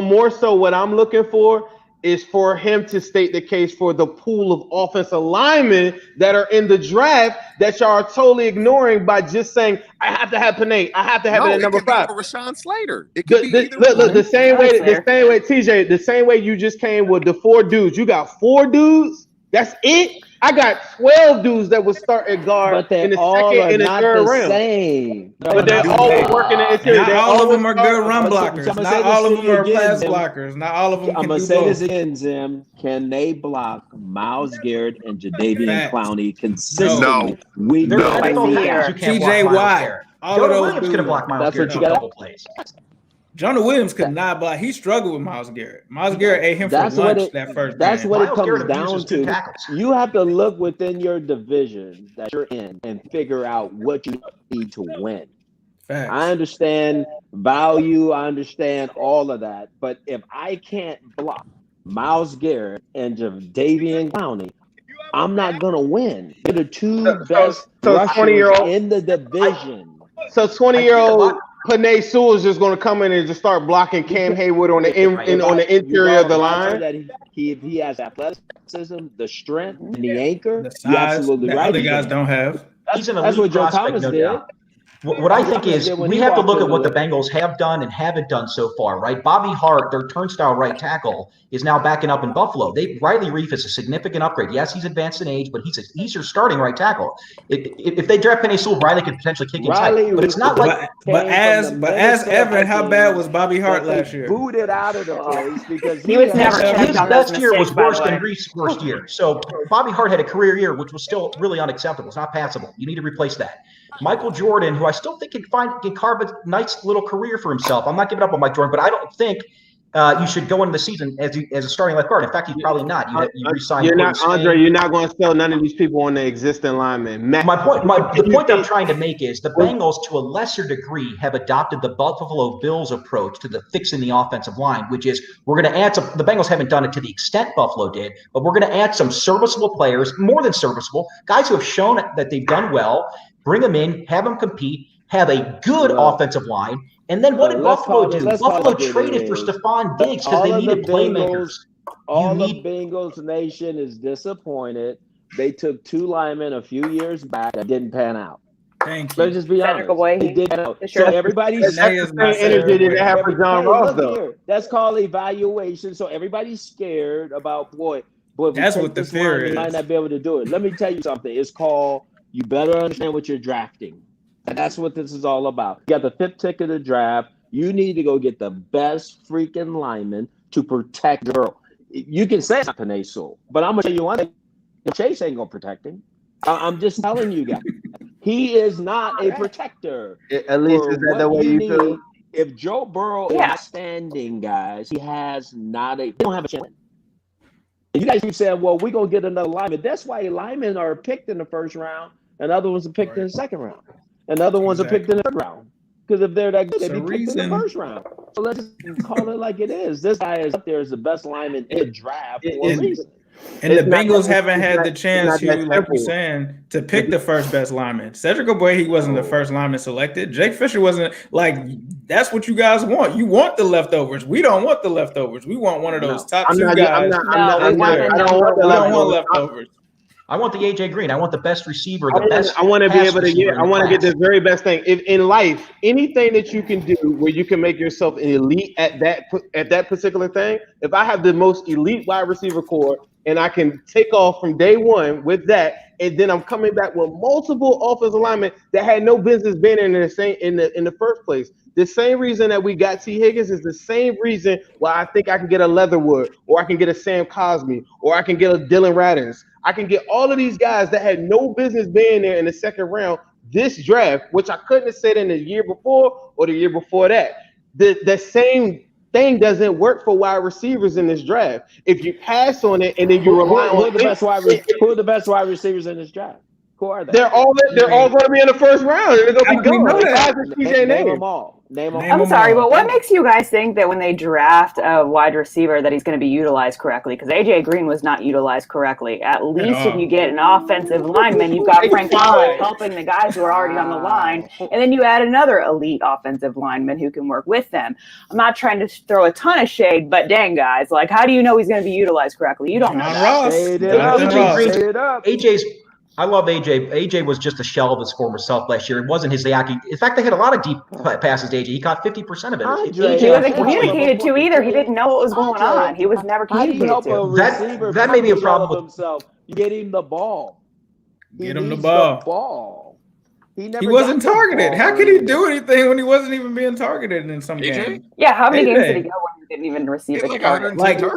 Speaker 1: more so what I'm looking for is for him to state the case for the pool of offensive linemen that are in the draft that y'all are totally ignoring by just saying, I have to have Panay. I have to have it at number 5.
Speaker 3: Rashawn Slater. It could be either
Speaker 1: look, the same way, TJ, the same way you just came with the 4 dudes. You got 4 dudes. That's it. I got 12 dudes that would start at guard in the second and the third round.
Speaker 7: Same.
Speaker 1: But they're all working the interior.
Speaker 5: Not all of them are good run blockers. Not all of them are pass blockers. Not all of them
Speaker 7: I'm
Speaker 5: can
Speaker 7: going
Speaker 5: do
Speaker 7: to say
Speaker 5: both.
Speaker 7: this again, Zim. Can they block Myles Garrett and Jadeveon Clowney consistently?
Speaker 3: No.
Speaker 9: There's
Speaker 7: No.
Speaker 9: both guys who can't block
Speaker 5: TJ
Speaker 9: Myles
Speaker 5: Watt.
Speaker 9: Garrett.
Speaker 5: All
Speaker 9: Joe
Speaker 5: of those
Speaker 9: Williams
Speaker 5: dudes.
Speaker 9: could have blocked Myles
Speaker 7: That's
Speaker 9: Garrett
Speaker 7: what
Speaker 9: in
Speaker 7: you
Speaker 9: a
Speaker 7: got.
Speaker 9: couple plays.
Speaker 5: Jonah Williams could not block. He struggled with Myles Garrett. Myles Garrett ate him for lunch that first
Speaker 7: That's
Speaker 5: game.
Speaker 7: what it
Speaker 9: Myles
Speaker 7: comes
Speaker 9: Garrett
Speaker 7: down
Speaker 9: abuses 2
Speaker 7: to.
Speaker 9: tackles.
Speaker 7: You have to look within your division that you're in and figure out what you need to win.
Speaker 5: Facts.
Speaker 7: I understand value. I understand all of that. But if I can't block Myles Garrett and Jadeveon Clowney, I'm not going to win. They're the 2 best rushers
Speaker 1: 20-year-old
Speaker 7: in the division.
Speaker 1: So 20-year-old Panay Sewell is just going to come in and just start blocking Cam Hayward on the on the interior of the line.
Speaker 7: That he has athleticism, the strength, and the anchor.
Speaker 5: The size
Speaker 7: You're absolutely
Speaker 5: that
Speaker 7: right.
Speaker 5: other guys don't have.
Speaker 9: He's an
Speaker 7: That's
Speaker 9: elite
Speaker 7: what Joe
Speaker 9: prospect,
Speaker 7: Thomas
Speaker 9: no
Speaker 7: did.
Speaker 9: doubt. What I think is we have to look at what the Bengals have done and haven't done so far, right? Bobby Hart, their turnstile right tackle, is now backing up in Buffalo. Riley Reef is a significant upgrade. Yes, he's advanced in age, but he's your starting right tackle. If they draft Penei Sewell, Riley could potentially kick inside. But it's not like.
Speaker 5: But as Evan, how bad was Bobby Hart last year?
Speaker 7: Booted out of the place because
Speaker 6: he was never.
Speaker 9: His best year was worse than Reef's worst year. So Bobby Hart had a career year, which was still really unacceptable. It's not passable. You need to replace that. Michael Jordan, who I still think can carve a nice little career for himself. I'm not giving up on Mike Jordan, but I don't think you should go into the season as a starting left guard. In fact, he's probably not. You resign.
Speaker 1: You're not, Andre. You're not going to sell none of these people on the existing linemen.
Speaker 9: The point I'm trying to make is the Bengals, to a lesser degree, have adopted the Buffalo Bills approach to the fixing the offensive line, which is we're going to add some. The Bengals haven't done it to the extent Buffalo did, but we're going to add some serviceable players, more than serviceable, guys who have shown that they've done well. Bring them in, have them compete, have a good offensive line. And then what did Buffalo do? Buffalo traded for Stephon Diggs because they needed playmakers.
Speaker 7: All the Bengals nation is disappointed. They took 2 linemen a few years back that didn't pan out.
Speaker 5: Thank you.
Speaker 7: Let's just be honest.
Speaker 6: They
Speaker 7: did pan out. So everybody's
Speaker 1: energy they have for John Ross, though.
Speaker 7: That's called evaluation. So everybody's scared about boy.
Speaker 5: That's what the fear is.
Speaker 7: Might not be able to do it. Let me tell you something. It's called. You better understand what you're drafting. And that's what this is all about. You got the 5th tick of the draft. You need to go get the best freaking lineman to protect Earl. You can say it's not Penei Sewell, but I'm going to tell you one thing. Chase ain't going to protect him. I'm just telling you guys. He is not a protector.
Speaker 1: Elise, is that the way you feel?
Speaker 7: If Joe Burrow is standing, guys, he don't have a chance. And you guys keep saying, well, we're going to get another lineman. That's why linemen are picked in the first round. And other ones are picked in the second round. And other ones are picked in the third round. Because if they're that good, they'd be picked in the first round. So let's just call it like it is. This guy is up there as the best lineman in the draft for a reason.
Speaker 5: And the Bengals haven't had the chance, like you're saying, to pick the first best lineman. Cedric Ogbuehi, he wasn't the first lineman selected. Jake Fisher wasn't. Like, that's what you guys want. You want the leftovers. We don't want the leftovers. We want one of those top 2 guys.
Speaker 1: I don't want
Speaker 5: leftovers.
Speaker 9: I want the AJ Green. I want the best receiver.
Speaker 1: I want to be able to get. I want to get the very best thing in life. Anything that you can do where you can make yourself an elite at that particular thing. If I have the most elite wide receiver core and I can take off from day one with that, and then I'm coming back with multiple offensive linemen that had no business being in the first place. The same reason that we got T. Higgins is the same reason why I think I can get a Leatherwood, or I can get a Sam Cosmi, or I can get a Dylan Radins. I can get all of these guys that had no business being there in the second round this draft, which I couldn't have said in the year before or the year before that. The same thing doesn't work for wide receivers in this draft. If you pass on it and then you rely on
Speaker 7: who are the best wide receivers in this draft? Who are they?
Speaker 1: They're all going to be in the first round, and they're going to be gone.
Speaker 7: Name them all.
Speaker 6: I'm sorry, but what makes you guys think that when they draft a wide receiver that he's going to be utilized correctly? Because AJ Green was not utilized correctly. At least if you get an offensive lineman, you've got Frank Clark helping the guys who are already on the line, and then you add another elite offensive lineman who can work with them. I'm not trying to throw a ton of shade, but dang, guys, like, how do you know he's going to be utilized correctly? You don't know that.
Speaker 9: I love AJ. AJ was just a shell of his former self last year. It wasn't his Yaki. In fact, they had a lot of deep passes to AJ. He caught 50% of it.
Speaker 6: He wasn't communicated to either. He didn't know what was going on. He was never communicated to.
Speaker 9: That may be a problem with
Speaker 7: himself. You get him the ball.
Speaker 5: Get him the ball.
Speaker 7: He
Speaker 5: wasn't targeted. How could he do anything when he wasn't even being targeted in some games?
Speaker 6: Yeah, how many games did he go when he didn't even receive a target?
Speaker 5: Like we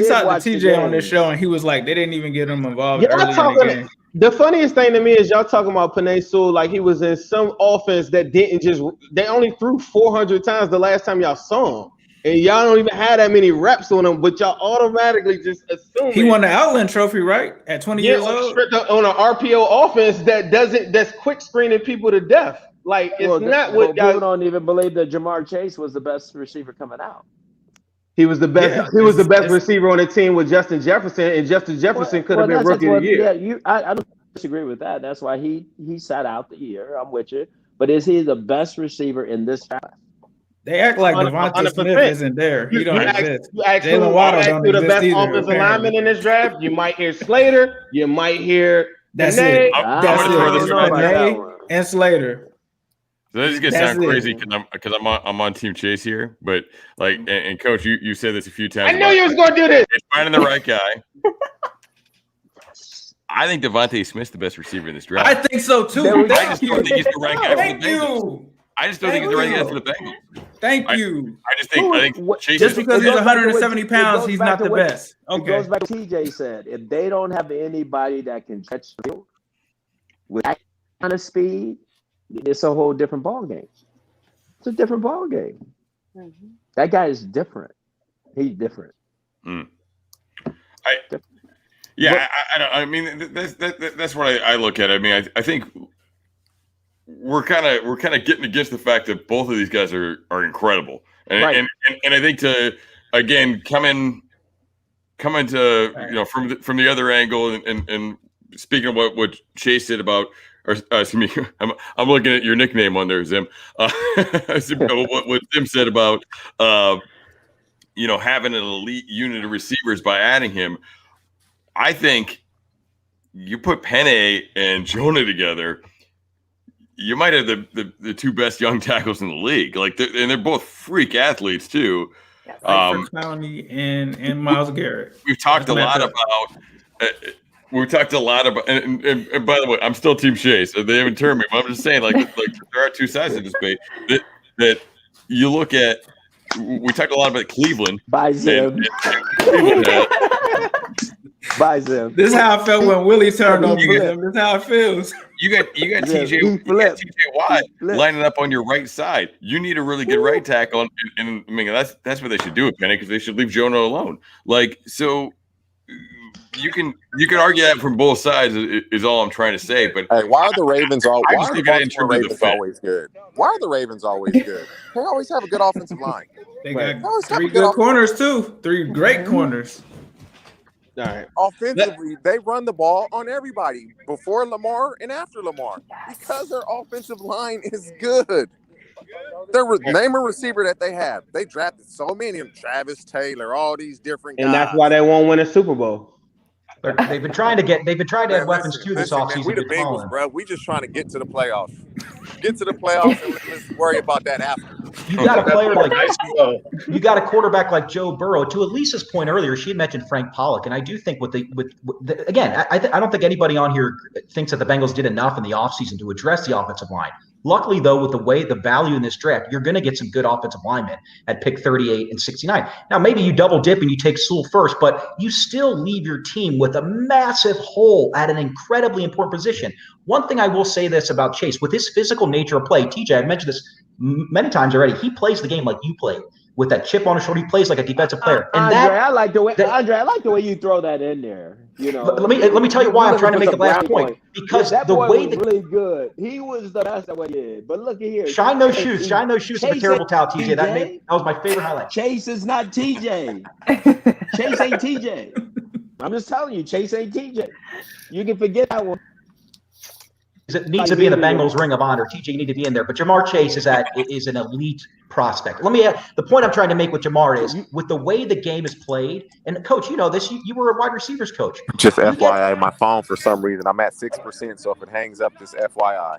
Speaker 5: saw the TJ on this show, and he was like, they didn't even get him involved early in the game.
Speaker 1: The funniest thing to me is y'all talking about Penei Sewell like he was in some offense that didn't just – they only threw 400 times the last time y'all saw him. And y'all don't even have that many reps on him, but y'all automatically just assume
Speaker 5: he won the Outland Trophy, right? At 20 years old?
Speaker 1: On an RPO offense that's quick screening people to death. Like, it's not what y'all –
Speaker 7: people don't even believe that Jamar Chase was the best receiver coming out.
Speaker 1: He was the best. Yeah, he was the best receiver on the team with Justin Jefferson, and Justin Jefferson could have been rookie of the year.
Speaker 7: Yeah, I don't disagree with that. That's why he sat out the year. I'm with you. But is he the best receiver in this class?
Speaker 5: They act like Devontae Smith isn't there. He don't exist. Jalen Waddle don't
Speaker 1: exist. The best
Speaker 5: either,
Speaker 1: offensive lineman in this draft. You might hear Slater. You might hear
Speaker 5: That's
Speaker 1: Penei.
Speaker 5: it. Penei and Slater.
Speaker 8: So this is gonna sound crazy because I'm on Team Chase here, but like, and Coach, you said this a few times.
Speaker 1: I knew you was gonna do this.
Speaker 8: It's finding the right guy. I think Devontae Smith's the best receiver in this draft.
Speaker 5: I think so too.
Speaker 8: I just don't think he's the right guy for the Bengals. I just don't think he's the right guy for the Bengals.
Speaker 5: Thank you.
Speaker 8: I think Chase
Speaker 5: just because he's 170 pounds, he's not the best. Okay.
Speaker 7: It goes back to TJ said. If they don't have anybody that can catch the field with that kind of speed, it's a whole different ball game. It's a different ball game. Mm-hmm. That guy is different. He's different.
Speaker 8: I mean, that's what I look at. I mean, I think we're kind of getting against the fact that both of these guys are incredible, and I think to again coming to from the other angle and speaking of what Chase said about. Or excuse me, I'm looking at your nickname on there, Zim. What Zim said about having an elite unit of receivers by adding him. I think you put Penei and Jonah together, you might have the two best young tackles in the league. Like, they're both freak athletes too.
Speaker 5: Clowney and Myles Garrett.
Speaker 8: We've talked a lot about. We talked a lot about, and by the way, I'm still Team Chase. They haven't turned me, but I'm just saying, like there are two sides of this debate. That you look at. We talked a lot about Cleveland.
Speaker 7: By Zim. By Zim.
Speaker 5: This is how I felt when Willie turned on me. This is how it feels.
Speaker 8: You got TJ Watt lining up on your right side. You need a really good right tackle, and I mean that's what they should do with Penei, because they should leave Jonah alone. Like, so. You can argue that from both sides is all I'm trying to say. But
Speaker 3: hey, why are the Ravens always good? Why are the Ravens always good? They always have a good offensive line.
Speaker 5: They got three good corners too. Three great corners.
Speaker 1: All right.
Speaker 3: Offensively, they run the ball on everybody before Lamar and after Lamar because their offensive line is good. Name a receiver that they have. They drafted so many of them, Travis Taylor, all these different guys.
Speaker 1: And that's why they won't win a Super Bowl.
Speaker 9: They've been trying to have weapons too this offseason.
Speaker 3: We the Bengals, bro. We just trying to get to the playoffs. Get to the playoffs and let's worry about that after.
Speaker 9: You got a player you got a quarterback like Joe Burrow. To Elise's point earlier, she mentioned Frank Pollock, and I do think again, I don't think anybody on here thinks that the Bengals did enough in the offseason to address the offensive line. Luckily, though, with the value in this draft, you're going to get some good offensive linemen at pick 38 and 69. Now, maybe you double dip and you take Sewell first, but you still leave your team with a massive hole at an incredibly important position. One thing I will say this about Chase, with his physical nature of play, TJ, I've mentioned this many times already, he plays the game like you play. With that chip on his shoulder, he plays like a defensive player. And
Speaker 7: I like the way you throw that in there. You know,
Speaker 9: let me tell you why I'm trying to make the last point. Because
Speaker 7: that boy was really good. He was the best at what he did. But look at here.
Speaker 9: Shine those shoes. Shine those shoes with a terrible towel, TJ. That was my favorite highlight.
Speaker 7: Chase is not TJ. Chase ain't TJ. I'm just telling you, Chase ain't TJ. You can forget that one.
Speaker 9: It needs to be in the Bengals Ring of Honor. TJ, you need to be in there. But Jamar Chase is an elite prospect. Let me add, the point I'm trying to make with Jamar is with the way the game is played, and Coach, you know this, you were a wide receivers coach.
Speaker 3: Just FYI, my phone for some reason, I'm at 6%, so if it hangs up, just FYI.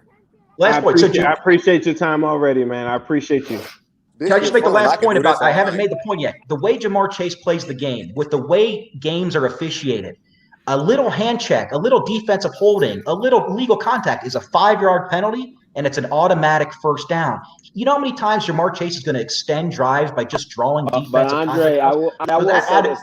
Speaker 1: Last point. I appreciate your time already, man. I appreciate you.
Speaker 9: Can I just make the last point about, I haven't made the point yet. The way Jamar Chase plays the game, with the way games are officiated, a little hand check, a little defensive holding, a little legal contact is a 5-yard penalty, and it's an automatic first down. You know how many times Jamar Chase is going to extend drives by just drawing defensive
Speaker 7: But Andre, I will say this.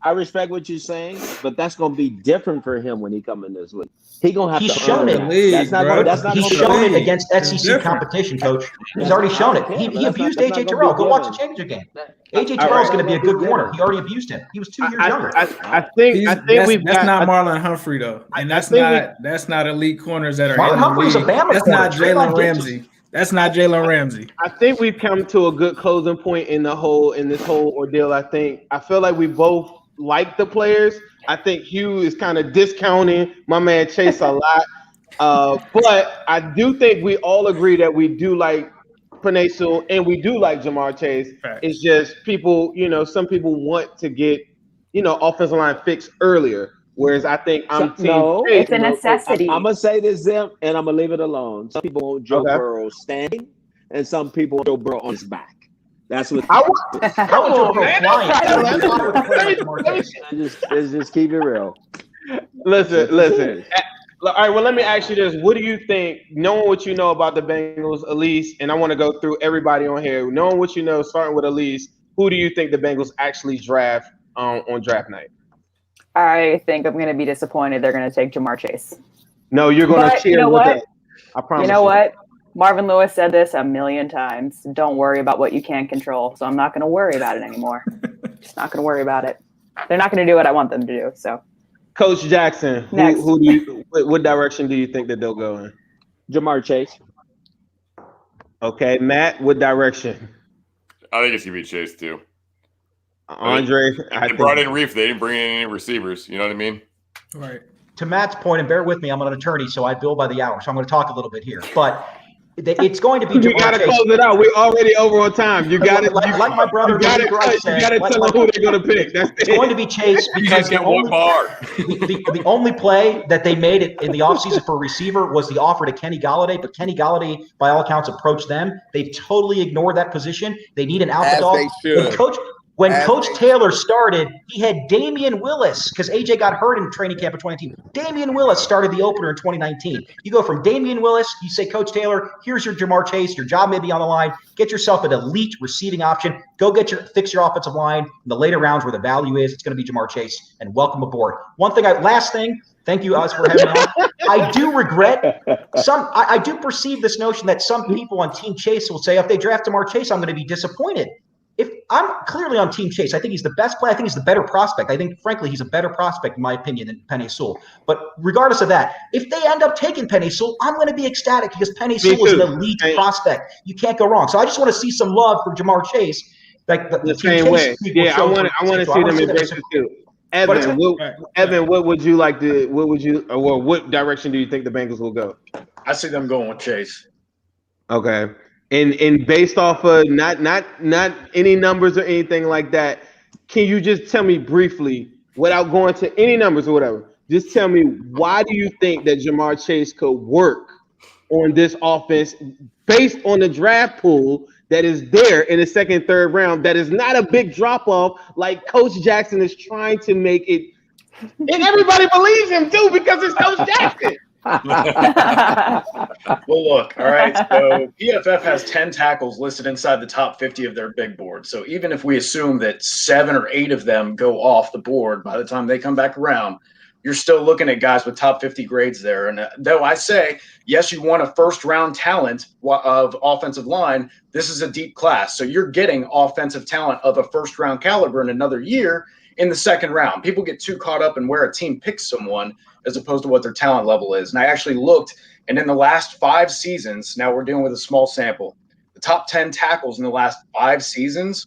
Speaker 7: I respect what you're saying, but that's going to be different for him when he come in this league. He going to have
Speaker 9: He's
Speaker 7: to
Speaker 9: shown
Speaker 7: earn
Speaker 9: it.
Speaker 7: that. That's not
Speaker 9: He's
Speaker 7: going to
Speaker 9: shown it
Speaker 5: league.
Speaker 9: against
Speaker 5: It's
Speaker 9: SEC
Speaker 5: different.
Speaker 9: competition, Coach. He's
Speaker 7: That's-
Speaker 9: already
Speaker 7: I
Speaker 9: shown
Speaker 7: don't
Speaker 9: it.
Speaker 7: care,
Speaker 9: He
Speaker 7: but that's
Speaker 9: abused
Speaker 7: not- that's
Speaker 9: AJ
Speaker 7: not gonna
Speaker 9: Terrell.
Speaker 7: be
Speaker 9: Go watch the
Speaker 7: given.
Speaker 9: championship game. AJ
Speaker 7: All
Speaker 9: Terrell's
Speaker 7: right.
Speaker 9: going to be a
Speaker 7: That's not
Speaker 9: good
Speaker 7: gonna be
Speaker 9: corner.
Speaker 7: given.
Speaker 9: He already abused him. He was 2 years younger.
Speaker 1: I think we've
Speaker 5: that's
Speaker 1: got.
Speaker 5: not Marlon Humphrey though, and that's not elite corners that are
Speaker 9: Marlon
Speaker 5: in the
Speaker 9: Humphrey was a
Speaker 5: league.
Speaker 9: Bama
Speaker 5: That's
Speaker 9: corner.
Speaker 5: not
Speaker 9: Trayvon
Speaker 5: Jalen
Speaker 9: Diggs
Speaker 5: Ramsey. That's not Jalen Ramsey.
Speaker 1: I think we've come to a good closing point in this whole ordeal. I feel like we both like the players. I think Hugh is kind of discounting my man Chase a lot. But I do think we all agree that we do like Penei Sewell and we do like Jamar Chase.
Speaker 5: Right.
Speaker 1: It's just people, some people want to get, offensive line fixed earlier. Whereas I think I'm team
Speaker 7: No,
Speaker 1: Chase.
Speaker 6: It's a necessity.
Speaker 7: I'm going to say this, Zim, and I'm going to leave it alone. Some people want Joe
Speaker 1: Okay.
Speaker 7: Burrow standing, and some people want Joe Burrow on his back. That's what.
Speaker 9: I want Joe Burrow flying.
Speaker 7: Let's just keep it real.
Speaker 1: Listen. All right, well, let me ask you this. What do you think, knowing what you know about the Bengals, Elise, and I want to go through everybody on here, knowing what you know, starting with Elise, who do you think the Bengals actually draft on draft night?
Speaker 6: I think I'm going to be disappointed they're going to take Jamar Chase.
Speaker 1: No, you're going to
Speaker 6: But
Speaker 1: cheer
Speaker 6: you know
Speaker 1: with
Speaker 6: what?
Speaker 1: us. I promise
Speaker 6: You know what? Marvin Lewis said this a million times. Don't worry about what you can't control. So I'm not going to worry about it anymore. Just not going to worry about it. They're not going to do what I want them to do. So,
Speaker 1: Coach Jackson, what direction do you think that they'll go in?
Speaker 7: Jamar Chase.
Speaker 1: Okay, Matt, what direction?
Speaker 8: I think it's gonna be Chase too.
Speaker 1: Andre,
Speaker 8: they brought in Reef. They didn't bring in any receivers. You know what I mean?
Speaker 5: Right.
Speaker 9: To Matt's point, and bear with me, I'm an attorney, so I bill by the hour. So I'm going to talk a little bit here. But it's going to be
Speaker 1: You got to close it out. We're already over on time. You got to
Speaker 9: like my brother.
Speaker 1: You got to tell them who they're going to pick. That's
Speaker 9: it's going to be Chase because
Speaker 8: get one bar.
Speaker 9: The only play that they made in the offseason for a receiver was the offer to Kenny Golladay, but Kenny Golladay, by all accounts, approached them. They've totally ignored that position. They need an alpha dog.
Speaker 3: They should.
Speaker 9: When Coach Taylor started, he had Damian Willis because AJ got hurt in training camp in 2019. Damian Willis started the opener in 2019. You go from Damian Willis, you say, Coach Taylor, here's your Jamar Chase. Your job may be on the line. Get yourself an elite receiving option. Go fix your offensive line in the later rounds where the value is. It's going to be Jamar Chase, and welcome aboard. Last thing. Thank you, us, for having me on. I do regret I do perceive this notion that some people on Team Chase will say, if they draft Jamar Chase, I'm going to be disappointed. If I'm clearly on Team Chase, I think he's the best player. I think he's the better prospect. I think, frankly, he's a better prospect, in my opinion, than Penei Sewell. But regardless of that, if they end up taking Penei Sewell, I'm going to be ecstatic because Penei Sewell is an elite prospect. You can't go wrong. So I just want to see some love for Jamar Chase, like the
Speaker 1: same way. Yeah, I want to see them embrace it too. Evan, what would you like to? What direction do you think the Bengals will go?
Speaker 10: I see them going with Chase.
Speaker 1: Okay. And based off of not any numbers or anything like that, can you just tell me briefly, without going to any numbers or whatever, just tell me why do you think that Jamar Chase could work on this offense based on the draft pool that is there in the second, third round, that is not a big drop off like Coach Jackson is trying to make it, and everybody believes him too because it's Coach Jackson.
Speaker 10: Well, look, all right. So PFF has 10 tackles listed inside the top 50 of their big board. So even if we assume that 7 or 8 of them go off the board by the time they come back around, you're still looking at guys with top 50 grades there. And though I say, yes, you want a first-round talent of offensive line, this is a deep class. So you're getting offensive talent of a first-round caliber in another year in the second round. People get too caught up in where a team picks someone as opposed to what their talent level is. And I actually looked, and in the last 5 seasons, now we're dealing with a small sample, the top 10 tackles in the last 5 seasons,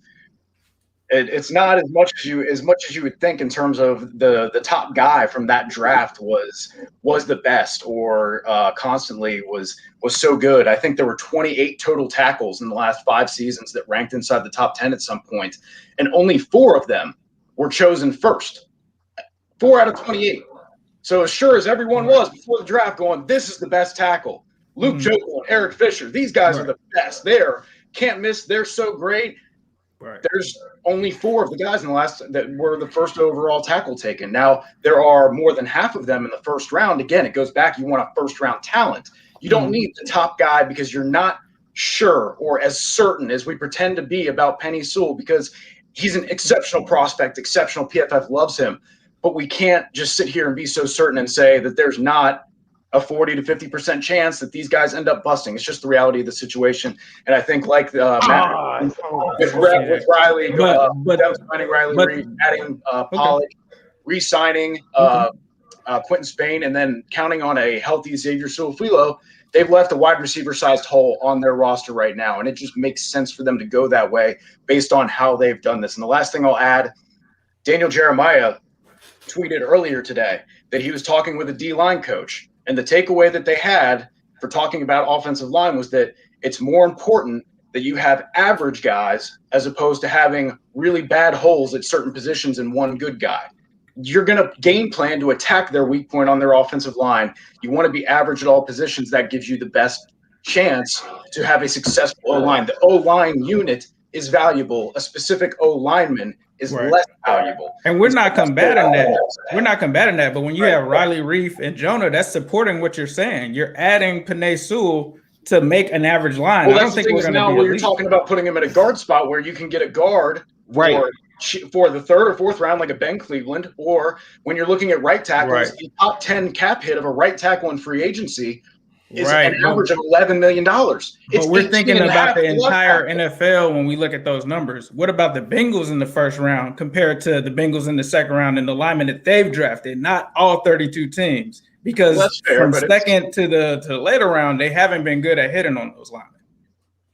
Speaker 10: it's not as much as you would think in terms of the top guy from that draft was the best or constantly was so good. I think there were 28 total tackles in the last 5 seasons that ranked inside the top 10 at some point, and only 4 of them were chosen first. 4 out of 28. So as sure as everyone was before the draft going, this is the best tackle. Luke Jokel and Eric Fisher, these guys are the best. Can't miss. They're so great.
Speaker 5: Right.
Speaker 10: There's only 4 of the guys in the last that were the first overall tackle taken. Now, there are more than half of them in the first round. Again, it goes back. You want a first-round talent. You don't need the top guy because you're not sure or as certain as we pretend to be about Penei Sewell, because he's an exceptional prospect, exceptional. PFF loves him, but we can't just sit here and be so certain and say that there's not a 40 to 50% chance that these guys end up busting. It's just the reality of the situation. And I think like Matt with Riley, signing Riley Reed, adding Pollock, re-signing Quentin Spain, and then counting on a healthy Xavier Su'a-Filo, they've left a wide receiver-sized hole on their roster right now, and it just makes sense for them to go that way based on how they've done this. And the last thing I'll add, Daniel Jeremiah tweeted earlier today that he was talking with a D-line coach, and the takeaway that they had for talking about offensive line was that it's more important that you have average guys as opposed to having really bad holes at certain positions and one good guy. You're going to game plan to attack their weak point on their offensive line. You want to be average at all positions. That gives you the best chance to have a successful O-line. The O-line unit is valuable. A specific O-lineman is less valuable.
Speaker 5: And we're not combating that. We're not combating that. But when you have Riley Reef and Jonah, that's supporting what you're saying. You're adding Penei Sewell to make an average line.
Speaker 10: Well,
Speaker 5: I don't think we're going to
Speaker 10: now where you're talking about putting him in a guard spot where you can get a guard for the third or fourth round, like a Ben Cleveland, or when you're looking at right tackles, the top 10 cap hit of a right tackle in free agency is an average of $11 million.
Speaker 5: But we're thinking about the entire NFL when we look at those numbers. What about the Bengals in the first round compared to the Bengals in the second round and the linemen that they've drafted? Not all 32 teams, because from second to the later round, they haven't been good at hitting on those linemen.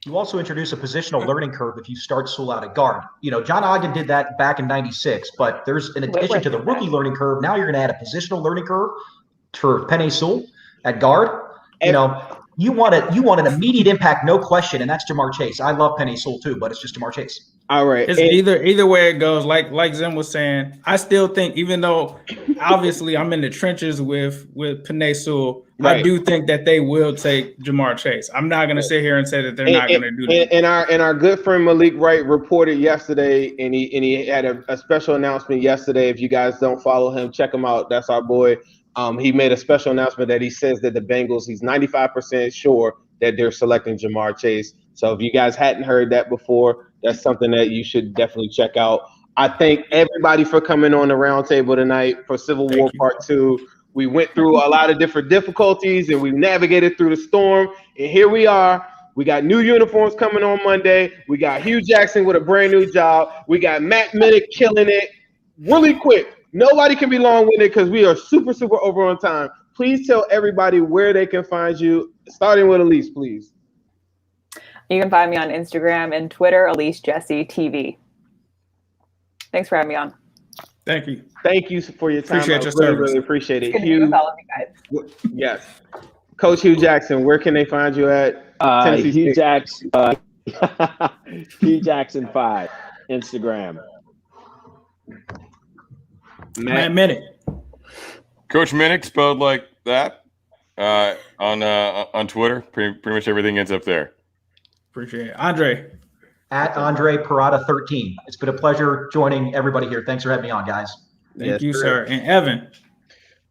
Speaker 9: You also introduce a positional learning curve if you start Sewell out at guard. You know, John Ogden did that back in '96, but there's in addition to the rookie learning curve, now you're going to add a positional learning curve for Penei Sewell at guard. You know, you want an immediate impact, no question, and that's Jamar Chase. I love Penei Sewell too, but it's just Jamar Chase.
Speaker 1: All right.
Speaker 5: It's either way it goes. Like Zim was saying, I still think, even though obviously I'm in the trenches with Penei Sewell, I do think that they will take Jamar Chase. I'm not going to sit here and say that they're not going to do that.
Speaker 1: And our good friend Malik Wright reported yesterday, and he had a special announcement yesterday. If you guys don't follow him, check him out. That's our boy. He made a special announcement that he says that the Bengals, he's 95% sure that they're selecting Jamar Chase. So if you guys hadn't heard that before, that's something that you should definitely check out. I thank everybody for coming on the roundtable tonight for Civil War Part 2. We went through a lot of different difficulties and we navigated through the storm. And here we are. We got new uniforms coming on Monday. We got Hugh Jackson with a brand new job. We got Matt Minich killing it really quick. Nobody can be long-winded because we are super, super over on time. Please tell everybody where they can find you, starting with Elise, please.
Speaker 6: You can find me on Instagram and Twitter, Elise Jessie TV. Thanks for having me on.
Speaker 5: Thank you.
Speaker 1: Thank you for your time.
Speaker 5: Appreciate your service.
Speaker 1: Really appreciate it.
Speaker 6: Good to with all of you guys.
Speaker 1: Yes. Coach Hugh Jackson, where can they find you at?
Speaker 7: Hugh Jackson, Hugh Jackson 5, Instagram.
Speaker 5: Matt Minich.
Speaker 8: Coach Minich, spelled like that, on Twitter. Pretty much everything ends up there.
Speaker 5: Appreciate it. Andre.
Speaker 9: At Andre Perrotta 13. It's been a pleasure joining everybody here. Thanks for having me on, guys.
Speaker 5: Thank you, sir. And Evan.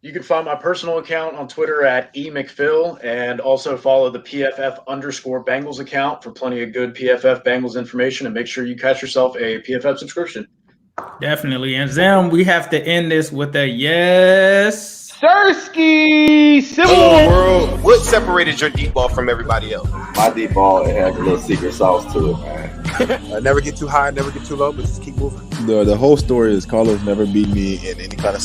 Speaker 10: You can find my personal account on Twitter at eMcPhill, and also follow the PFF_Bengals account for plenty of good PFF Bengals information, and make sure you catch yourself a PFF subscription.
Speaker 5: Definitely. And Zim, we have to end this with a yes.
Speaker 1: Sirski, Civil War world. What separated your deep ball from everybody else?
Speaker 2: My deep ball, it has a little secret sauce to it, man.
Speaker 11: Never get too high, never get too low, but just keep moving.
Speaker 4: The whole story is Carlos never beat me in any kind of